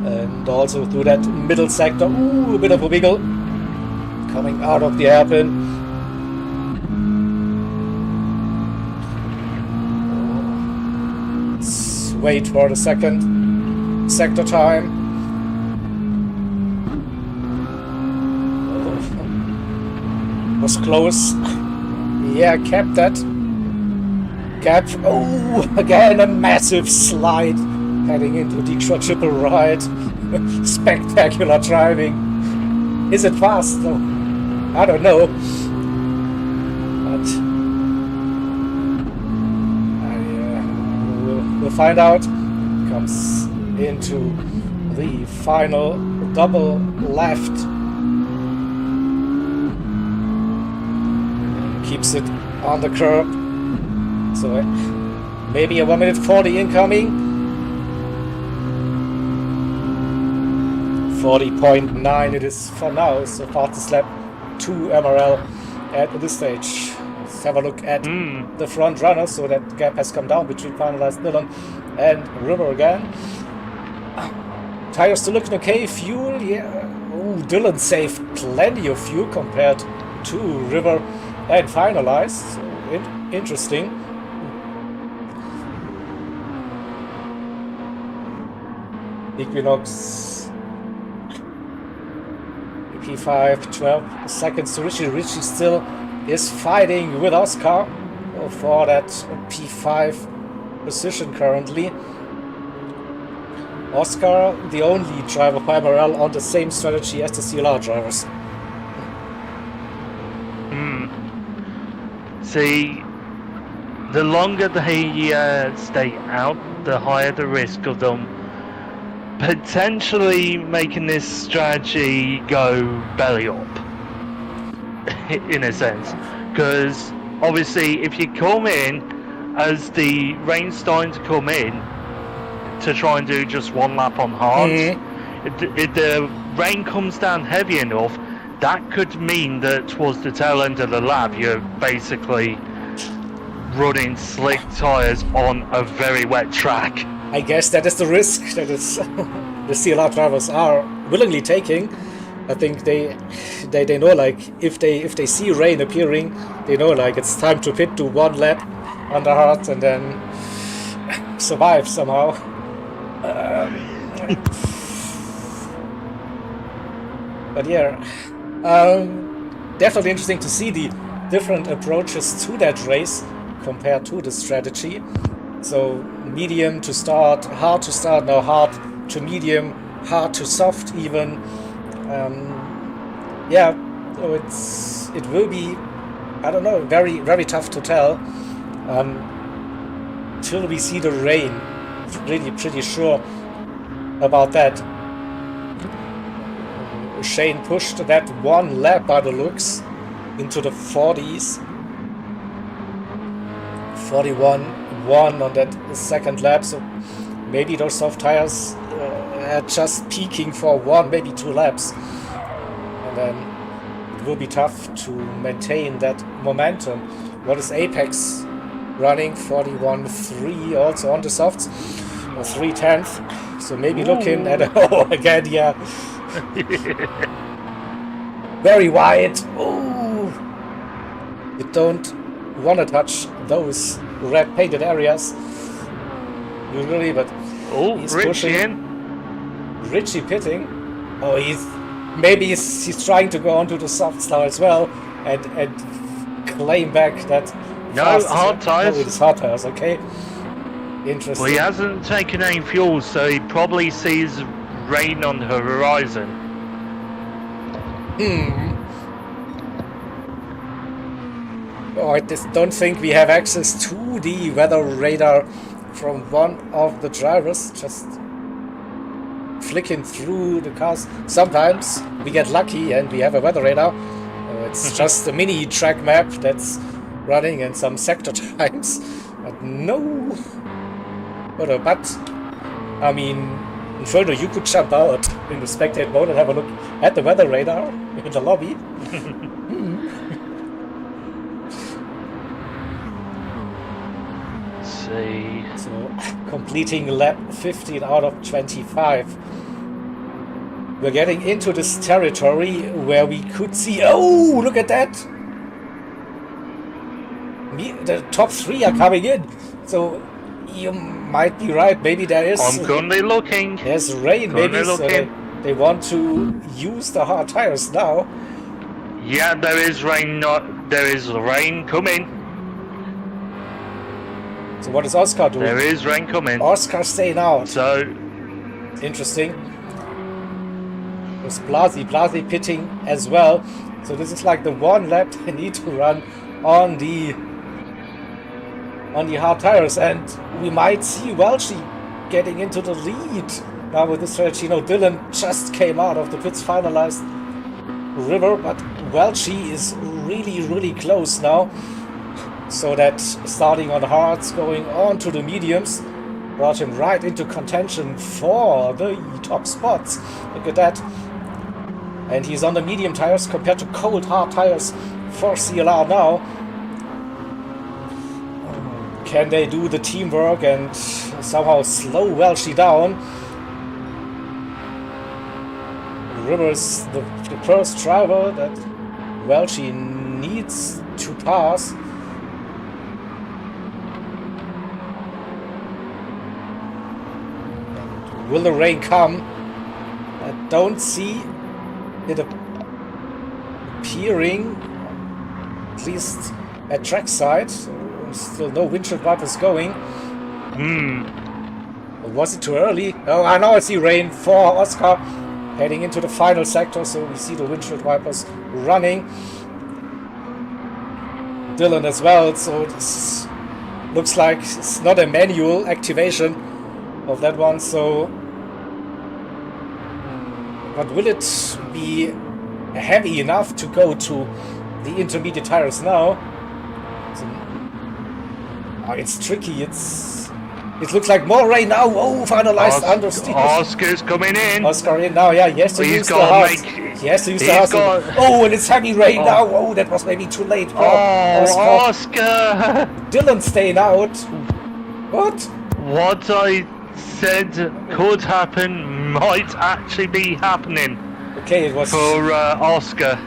And also through that middle sector, a bit of a wiggle coming out of the hairpin. Let's wait for the second sector time. Was close. Yeah, kept that. Kept. Oh, again a massive slide heading into the triple right. Spectacular driving. Is it fast though? I don't know. But We'll find out. Comes into the final double left. Keeps it on the curb. So maybe a 1 minute 40 incoming. 40.9 it is for now. So fastest lap to MRL at this stage. Let's have a look at the front runner. So that gap has come down between finalized Dylan and River again. Tires still looking okay. Fuel, yeah. Ooh, Dylan saved plenty of fuel compared to River and finalized. So interesting. Equinox P5, 12 seconds to Richie. Richie still is fighting with Oscar for that P5 position currently. Oscar, the only driver for MRL on the same strategy as the CLR drivers. See, the longer they stay out, the higher the risk of them potentially making this strategy go belly up, in a sense. Because obviously, if you come in as the rain's starting to come in to try and do just one lap on hards, if the rain comes down heavy enough, that could mean that towards the tail end of the lap, you're basically running slick tires on a very wet track. I guess that is the risk that is the CLR drivers are willingly taking. I think they know, like, if they see rain appearing, they know, like, it's time to pit, do one lap on the hard and then survive somehow. But yeah, definitely interesting to see the different approaches to that race compared to the strategy. So medium to start, hard to start, now hard to medium, hard to soft even. Yeah, so it will be, I don't know, very, very tough to tell till we see the rain. Really pretty sure about that. Shane pushed that one lap by the looks into the 40s. 41.1 on that second lap, so maybe those soft tires are just peaking for one, maybe two laps, and then it will be tough to maintain that momentum. What is Apex running? 41.3 also on the softs, or 3/10, so maybe looking at again, yeah. Very wide. Ooh. You don't want to touch those red painted areas usually, but he's Richie pushing. in. Richie pitting. Oh, he's trying to go onto the softs now as well and claim back that. No, hard tires. No, it is hard tires. Okay, interesting. Well, he hasn't taken any fuel, so he probably sees rain on the horizon. Oh, I just don't think we have access to the weather radar from one of the drivers. Just flicking through the cars. Sometimes we get lucky and we have a weather radar. It's just a mini track map that's running and some sector times. But no. But I mean, Inferno, you could jump out in the spectate mode and have a look at the weather radar in the lobby. See. So, completing lap 15 out of 25. We're getting into this territory where we could see... Oh, look at that! The top three are coming in. So, you might be right. Maybe there is... I'm currently looking. There's rain, maybe. So they want to use the hard tires now. Yeah, there is rain. There is rain coming. So what is Oscar doing? There is rain coming. Oscar staying out. So interesting. There's Blasi pitting as well. So this is like the one lap they need to run on on the hard tires, and we might see Welchie getting into the lead now with this strategy. You know, Dylan just came out of the pits, finalized River, but Welchie is really close now. So that starting on hards, going on to the mediums, brought him right into contention for the top spots. Look at that. And he's on the medium tires compared to cold hard tires for CLR now. Can they do the teamwork and somehow slow Welchie down? Rivers the first driver that Welchie needs to pass. Will the rain come? I don't see it appearing, at least at trackside. Still no windshield wipers going. Was it too early? Oh, I now see rain for Oscar heading into the final sector, so we see the windshield wipers running. Dylan as well, so this looks like it's not a manual activation of that one, so but will it be heavy enough to go to the intermediate tires now? So, it's tricky. It looks like more rain now. Oh, finalized under steam. Oscar's coming in. Oscar in now. Yeah, he has to use the house. He has to use the house. Oh, and it's heavy rain now. Oh, that was maybe too late. Oscar. Dylan staying out. What? What I said could happen might actually be happening. Okay, it was for Oscar.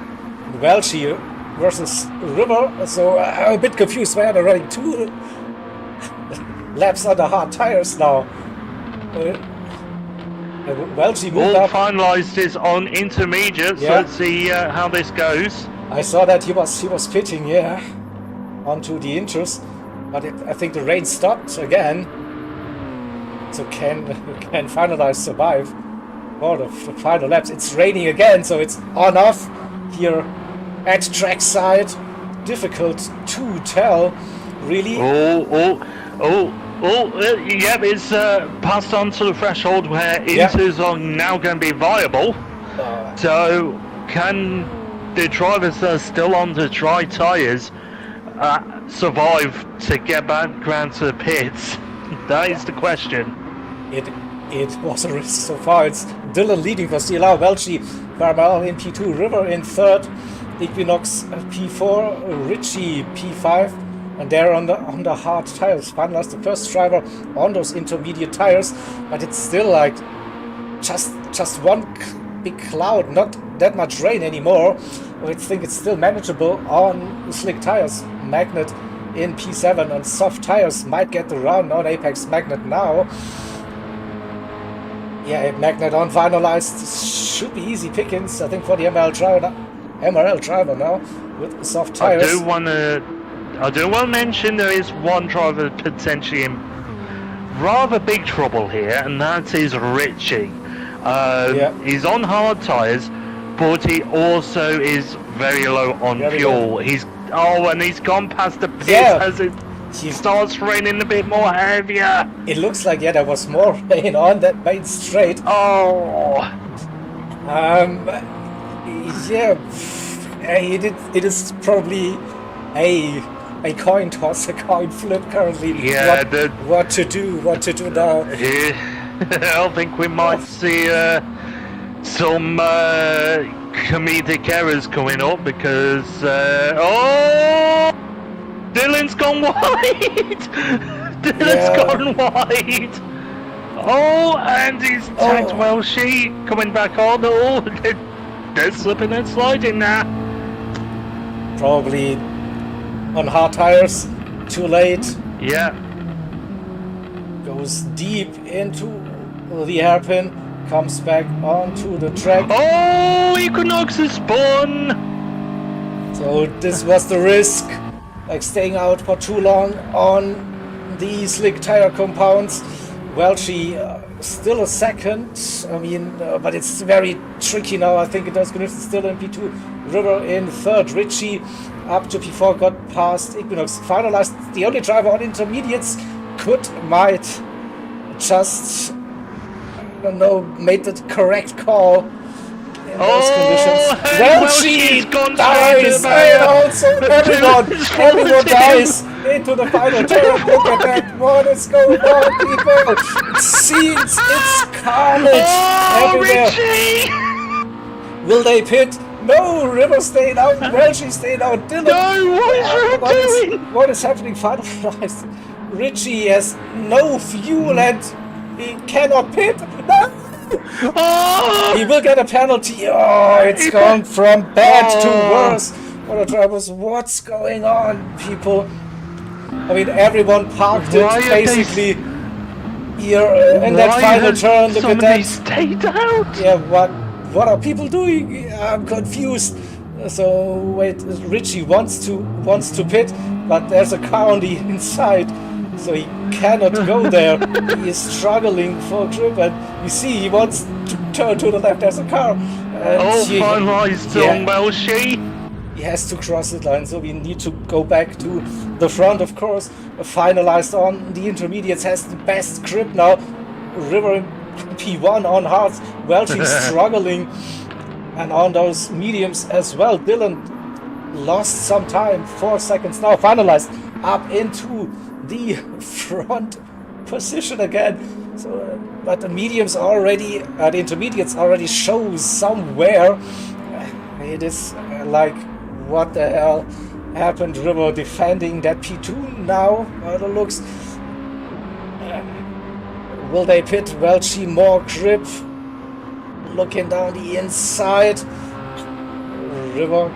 Welchie versus River. So I'm a bit confused. Why are they running 2 laps under hard tires now? Welchie moved up. Finalized his on intermediate. Yeah. So let's see how this goes. I saw that he was pitting, yeah, onto the inters, but I think the rain stopped again. So can finalize survive for the final laps. It's raining again, so it's on off here at trackside. Difficult to tell, really. Yep, it's passed on to the threshold where inters are now going to be viable. So can the drivers that are still on the dry tyres survive to get back around to the pits? That is the question. It was a risk so far. It's Dylan leading for CLR, Welchie, MRL in P2, River in third, Equinox P4, Richie P5, and they're on the hard tires. Finalized the first driver on those intermediate tires, but it's still like just one big cloud, not that much rain anymore. I think it's still manageable on slick tires. Magnet in P7 on soft tires might get the round on Apex Magnet now. Yeah, Magnet on finalized should be easy pickings, I think, for the MRL driver now with soft tires. I do want to mention there is one driver potentially in rather big trouble here, and that is Richie. He's on hard tires, but he also is very low on fuel. He's gone past the pits as it starts raining a bit more heavier. It looks like there was more rain on that main straight. It is probably a coin toss, a coin flip currently. Yeah, what to do now? I think we might see some comedic errors coming up because Dylan's gone wide. Gone wide. And he's tagged Welchie coming back on. They're slipping and sliding now. Probably on hard tires, too late. Yeah. Goes deep into the hairpin, comes back onto the track. Equinox is spun. So this was the risk, like staying out for too long on the slick tire compounds. Welchie still a second, but it's very tricky now. I think it does still in P2. River in third. Richie up to P4, got past Equinox. Finalized. The only driver on intermediates might just, I don't know, made the correct call in those conditions. Welchie dies, and also everyone dies into the final turn. Look at that, what is going on, people? It seems it's carnage everywhere. Richie! Will they pit? No, River stayed out, Welchie stayed out, Dylan. No, what is River doing? What is happening? Finalized. Richie has no fuel and he cannot pit. No! Oh! He will get a penalty. Oh, it's gone from bad to worse. What a drivers, what's going on, people? I mean, everyone parked it basically here in that final turn. Look at that. Stayed out. Yeah, what are people doing? I'm confused. So wait, Richie wants to pit, but there's a car on the inside, so he cannot go there. He is struggling for grip, and you see he wants to turn to the left. There's a car. Finalized on Welchie. He has to cross the line, so we need to go back to the front, of course. Finalized on the intermediates, has the best grip now. River in P1 on hards. Welchie struggling, and on those mediums as well. Dylan lost some time, 4 seconds now. Finalized up into the front position again. So, but the mediums already, the intermediates already show somewhere. It is like, what the hell happened? River defending that P2 now, by the looks. Will they pit? Welchie more grip. Looking down the inside. River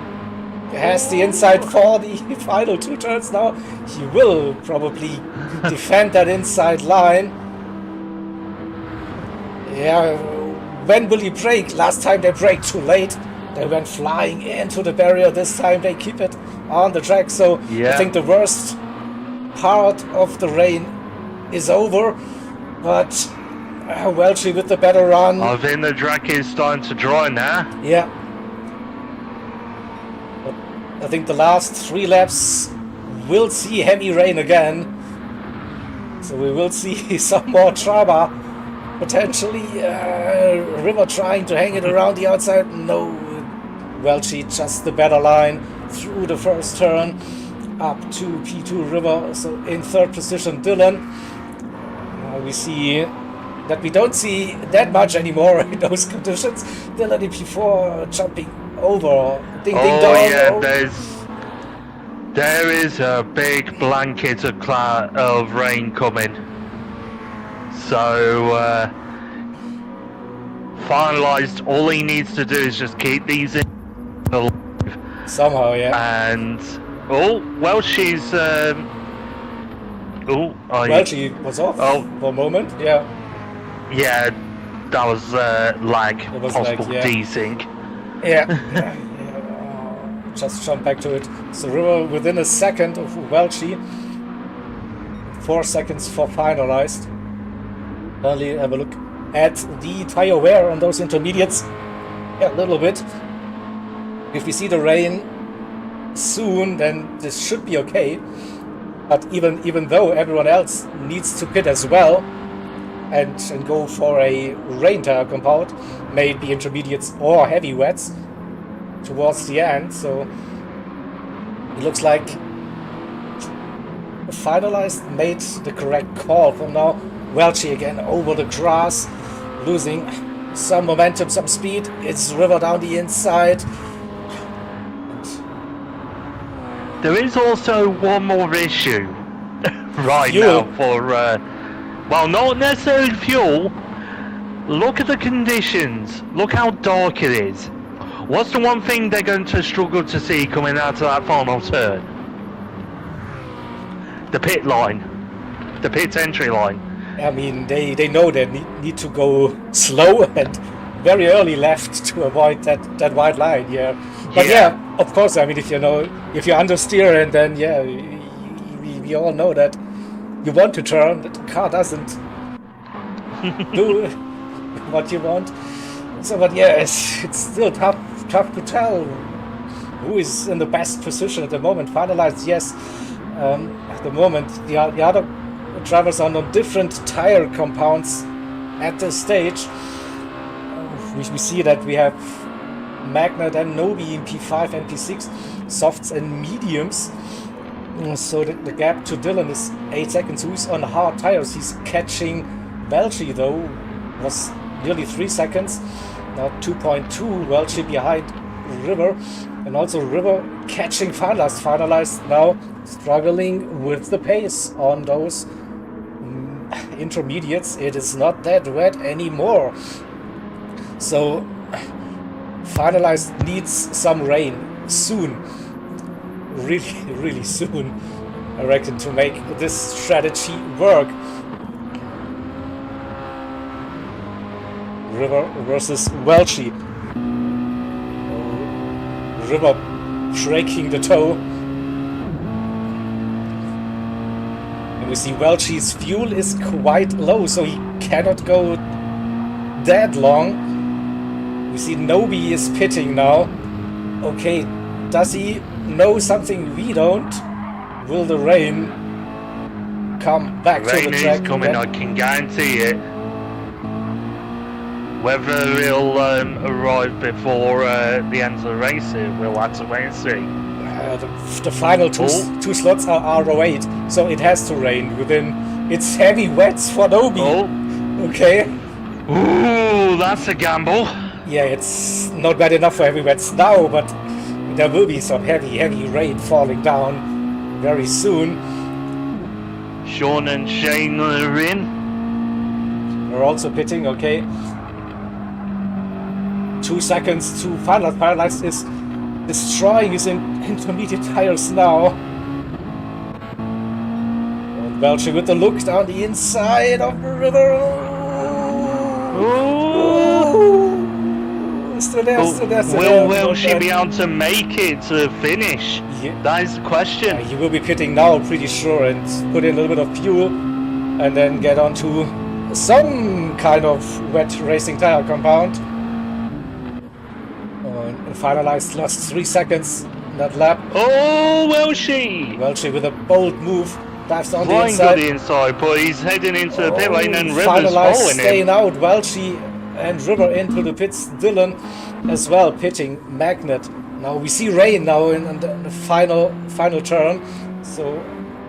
has the inside for the final 2 turns now. He will probably defend that inside line. Yeah, when will he brake? Last time they braked too late. They went flying into the barrier. This time they keep it on the track. So I think the worst part of the rain is over. But Welchie with the better run. I think the track is starting to dry now. Yeah. But I think the last 3 laps will see heavy rain again. So we will see some more drama. Potentially River trying to hang it around the outside. No. Welchie just the better line through the first turn up to P2 River. So in third position Dylan. We see that we don't see that much anymore in those conditions. Dylan in P4 jumping over. Ding ding dong. Yeah, there is a big blanket of rain coming. So finalized, all he needs to do is just keep these in alive. Somehow, yeah. And Welchie's Welchie was off for a moment, yeah. Yeah, that was lag, it was possible lag, yeah. desync. Yeah. Just jump back to it. So River within a second of Welchie. 4 seconds for finalized. Finally, have a look at the tire wear on those intermediates. Yeah, a little bit. If we see the rain soon, then this should be okay. But even though everyone else needs to pit as well and go for a rain tire compound, may it be intermediates or heavy wets towards the end. So it looks like finalized made the correct call from now. Welchie again over the grass, losing some momentum, some speed. It's River down the inside. There is also one more issue Fuel. now for, well, not necessarily fuel. Look at the conditions. Look how dark it is. What's the one thing they're going to struggle to see coming out of that final turn? The pit line. The pit entry line. I mean, they know they need to go slow and very early left to avoid that white line, yeah. But yeah, of course, I mean, if you understeer, and then we all know that you want to turn, but the car doesn't do what you want. So, but yeah, it's still tough to tell who is in the best position at the moment. Finalized, yes. At the moment, the other drivers are on different tire compounds at this stage. We see that we have Magnet and Nobi in P5 and P6, softs and mediums. So the gap to Dylan is 8 seconds. Who's on hard tires? He's catching Welchi though, was nearly 3 seconds. Now 2.2, Welchi behind River, and also River catching Finalized. Finalized now struggling with the pace on those intermediates. It is not that wet anymore. So Finalized needs some rain soon. Really soon, I reckon, to make this strategy work. River versus Welchi. River breaking the toe. And we see Welchi's fuel is quite low, so he cannot go that long. We see Nobi is pitting now. Okay, does he know something we don't? Will the rain come back to the track? Rain is coming, I can guarantee it. Whether he'll arrive before the end of the race, we'll have to wait and see. The final two slots are R08, so it has to rain within. It's heavy wets for Nobi. Okay. Ooh, that's a gamble. Yeah, it's not bad enough for heavy wets now, but there will be some heavy rain falling down very soon. Sean and Shane are in. We're also pitting, okay. 2 seconds to Finalized. Finalized is destroying his intermediate tires now. And Welchi with the look down the inside of the river. Still there. Will she be able to make it to the finish? Yeah. That is the question. He will be pitting now, pretty sure, and put in a little bit of fuel, and then get onto some kind of wet racing tire compound. And Finalized, lost 3 seconds in that lap. Oh, Welchi with a bold move, dives on the inside. Flying to the inside, but he's heading into the pit lane and River's Finalized, following staying him. out. Welchi and River into the pits. Dylan as well pitting Magnet. Now we see rain now in the final turn. So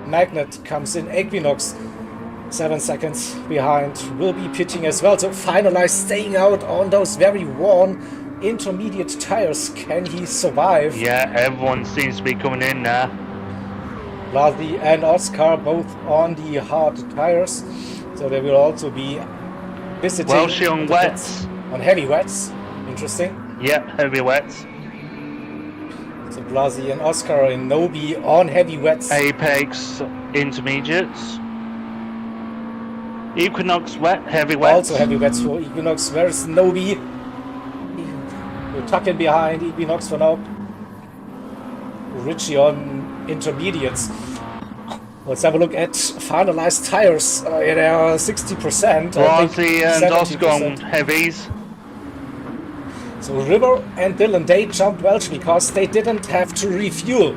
Magnet comes in. Equinox 7 seconds behind, will be pitting as well. So Finalized, staying out on those very worn intermediate tires. Can he survive? Yeah, everyone seems to be coming in now. Lasky and Oscar both on the hard tires, so they will also be visiting. Welchi on wets. On heavy wets. Interesting. Yeah, heavy wets. So Blasi and Oscar and Nobi on heavy wets. Apex intermediates. Equinox wet, heavy wets. Also heavy wets for Equinox. Where's Nobi? We'll tuck in behind Equinox for now. Richie on intermediates. Let's have a look at Finalized tires. They are 60%. Blasi and 70%. Oscar on heavies. So River and Dylan, they jumped Welchi because they didn't have to refuel.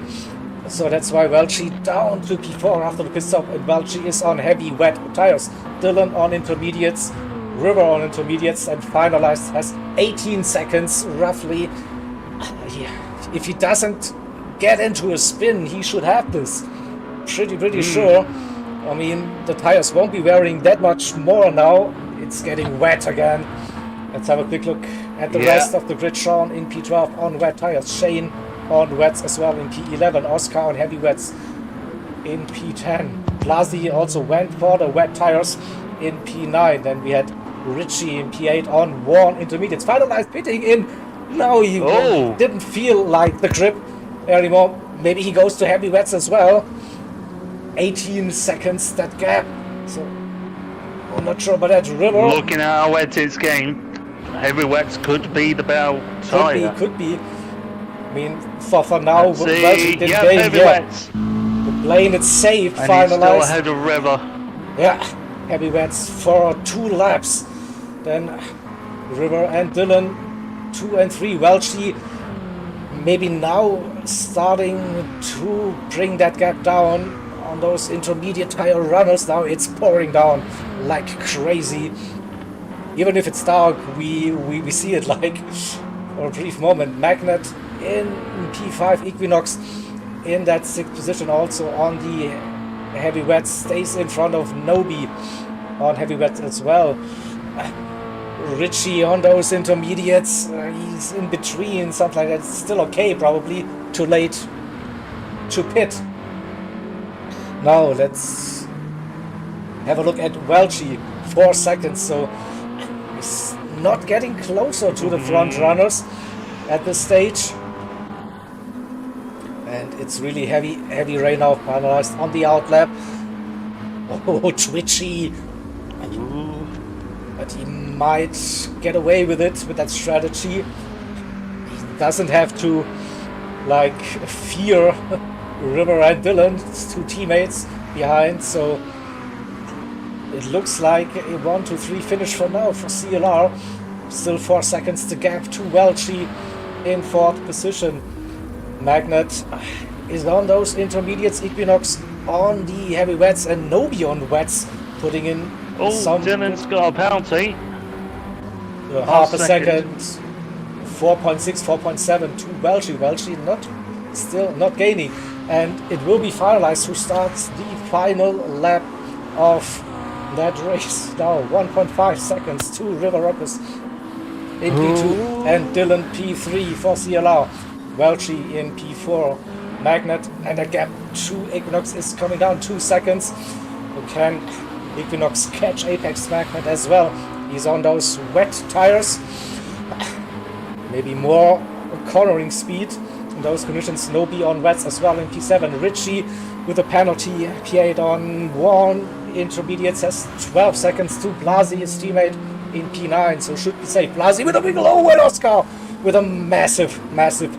So that's why Welchi down to P4 after the pit stop, and Welchi is on heavy wet tires. Dylan on intermediates, River on intermediates, and Finalized has 18 seconds roughly. If he doesn't get into a spin, he should have this. Pretty sure. I mean, the tires won't be wearing that much more now. It's getting wet again. Let's have a quick look at the rest of the grid. Sean in P12 on wet tires. Shane on wets as well in P11. Oscar on heavy wets in P10. Blasi also went for the wet tires in P9. Then we had Richie in P8 on worn intermediates. Finalized pitting in. Now he didn't feel like the grip anymore. Maybe he goes to heavy wets as well. 18 seconds, that gap. So I'm not sure about that. River. Looking at how wet it's getting, heavy wets could be the bell tire. Could be. I mean, for now, heavy wets. The lane it's safe. And Finalized. he's still ahead of River. Yeah, heavy wets for 2 laps. Then River and Dylan 2 and 3. Welchi maybe now starting to bring that gap down on those intermediate tire runners. Now it's pouring down like crazy. Even if it's dark, we see it like for a brief moment. Magnet in P5, Equinox in that 6th position also on the heavy wets, stays in front of Nobi on heavy wets as well. Richie on those intermediates, he's in between, something like that. It's still okay, probably too late to pit. Now let's have a look at Welchie, 4 seconds, so he's not getting closer to the front runners at this stage. And it's really heavy rain now, finalized on the outlap. Oh, twitchy. But he might get away with it, with that strategy. He doesn't have to, like, fear River and Dylan, his 2 teammates behind, so it looks like a 1-2-3 finish for now for CLR. Still 4 seconds to gap to Welchie in 4th position. Magnet is on those intermediates, Equinox on the heavy wets, and Nobi on wets, putting in some... Dylan's got a penalty. Half a second, 4.6, 4.7 to Welchie. Welchie still not gaining, and it will be finalized who starts the final lap of that race now. 1.5 seconds to River Rockers in P2 and Dylan P3 for CLR. Welchie in P4. Magnet and a gap to Equinox is coming down 2 seconds. Can Equinox catch Apex Magnet as well? He's on those wet tires. Maybe more cornering speed in those conditions. Nobi on wets as well in P7. Richie with a penalty. P8 on 1. Intermediates has 12 seconds to Blasi, his teammate, in P9. So should be safe. Blasi with a big low and Oscar with a massive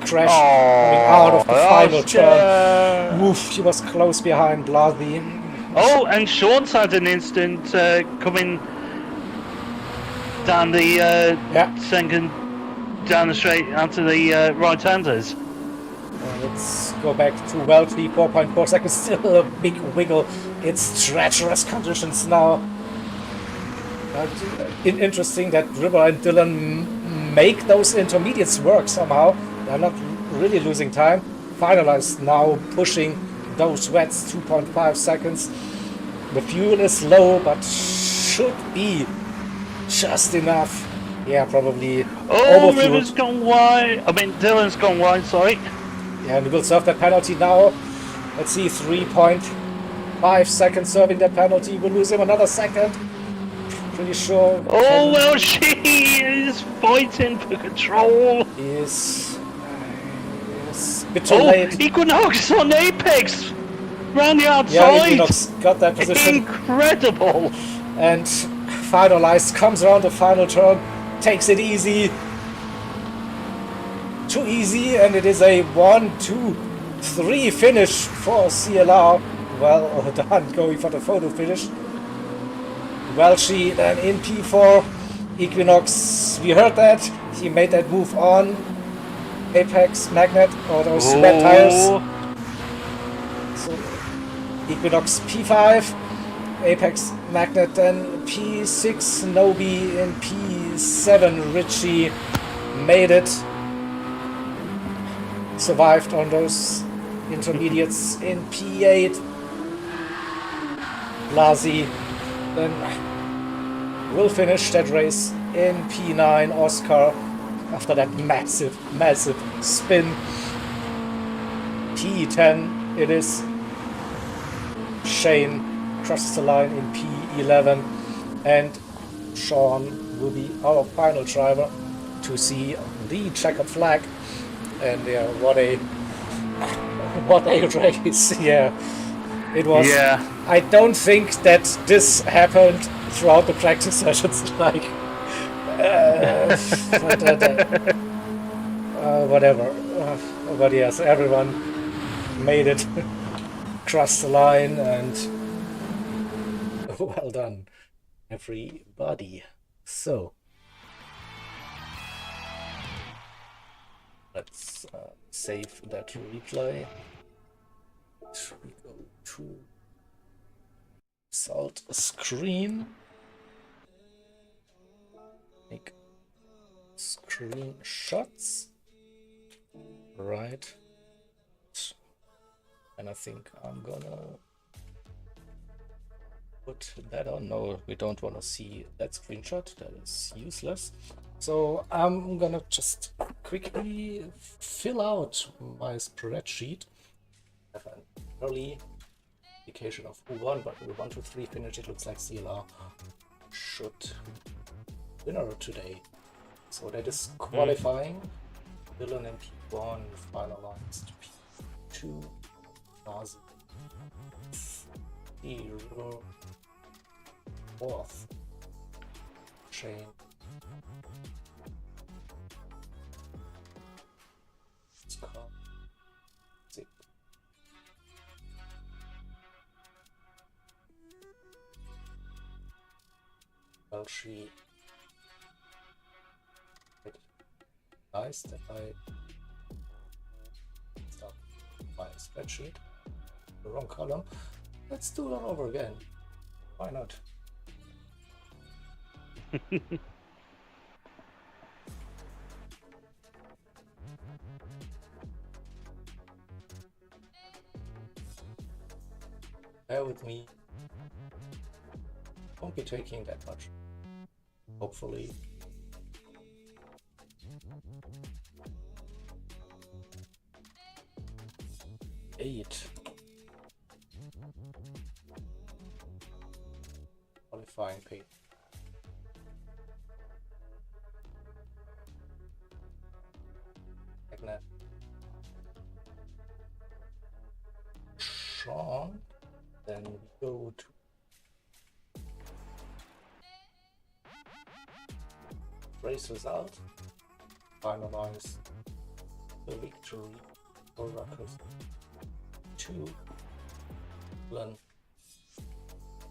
crash coming out of the final turn. Oof, he was close behind Blasi. Oh, and Sean's had an instant coming down the second, down the straight onto the right-handers. Let's go back to Welchie, 4.4 seconds, still a big wiggle. It's treacherous conditions now. Interesting that River and Dylan make those intermediates work somehow. They're not really losing time. Finalized now, pushing those wets, 2.5 seconds. The fuel is low, but should be just enough. Yeah, probably. Oh, River's gone wide. I mean, Dylan's gone wide, sorry. Yeah, and we will serve that penalty now. Let's see, 3.5 seconds serving that penalty. We'll lose him another second. Pretty sure. Oh, well, she is fighting for control. He is a bit too late. Equinox on Apex. Round the outside. Yeah, Equinox got that position. Incredible. And finalized, comes around the final turn, takes it easy. Too easy, and it is a 1-2-3 finish for CLR. Well done, going for the photo finish. Welchie then in P4. Equinox, we heard that. He made that move on Apex Magnet, or those wet tires. So Equinox P5. Apex Magnet then P6. Nobi in P7. Richie made it. Survived on those intermediates in P8. Blasi then will finish that race in P9. Oscar, after that massive spin. P10 it is. Shane crosses the line in P11, and Sean will be our final driver to see the checkered flag. And yeah, what a race. Yeah, it was. Yeah. I don't think that this happened throughout the practice sessions. Like, whatever. But yes, everyone made it, crossed the line, and well done, everybody. So. Let's save that replay. We go to result screen. Make screenshots. Right. And I think I'm gonna put that on. No, we don't want to see that screenshot. That is useless. So I'm gonna just quickly fill out my spreadsheet. Have an early indication of U1, but with 1, 2, 3 finish, it looks like CLR should winner today. So that is qualifying. Dylan and P1 finalized. P2 Nazi 0 fourth chain. Well, she nice that I start my spreadsheet, the wrong column. Let's do it over again. Why not? Bear with me. Won't be taking that much. Hopefully. Eight. Qualifying page. Magnet. Sean. Then we go to race result. Finalize the victory for Ruckus. 2. Glenn.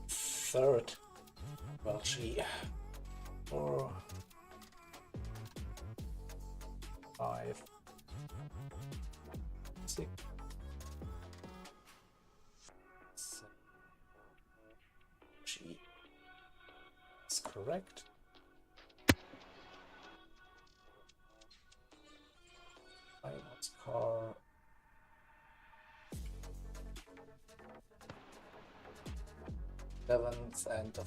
3rd. Well, she 4, 5, 6, 7. She is correct. Finance car. Seventh and the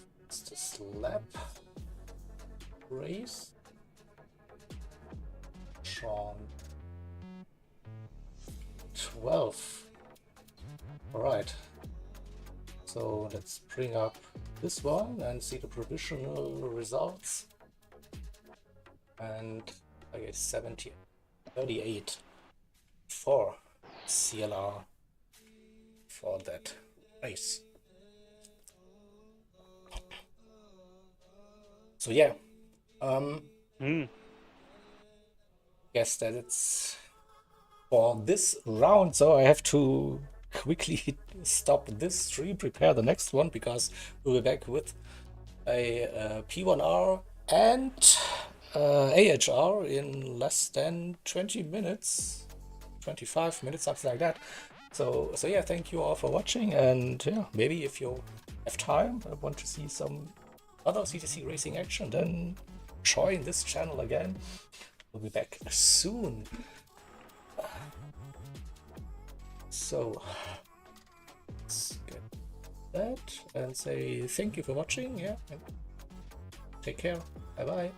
slap race. Sean 12. All right. So let's bring up this one and see the provisional results. And I guess 38 for CLR for that race. So yeah, guess that it's for this round. So I have to quickly stop this stream, prepare the next one, because we'll be back with a P1R and AHR in less than 20 minutes, 25 minutes, something like that. So yeah, thank you all for watching, and yeah, maybe if you have time, I want to see some other CTC racing action, then join this channel again. We'll be back soon. So let's get that and say thank you for watching. Yeah, and take care. Bye bye.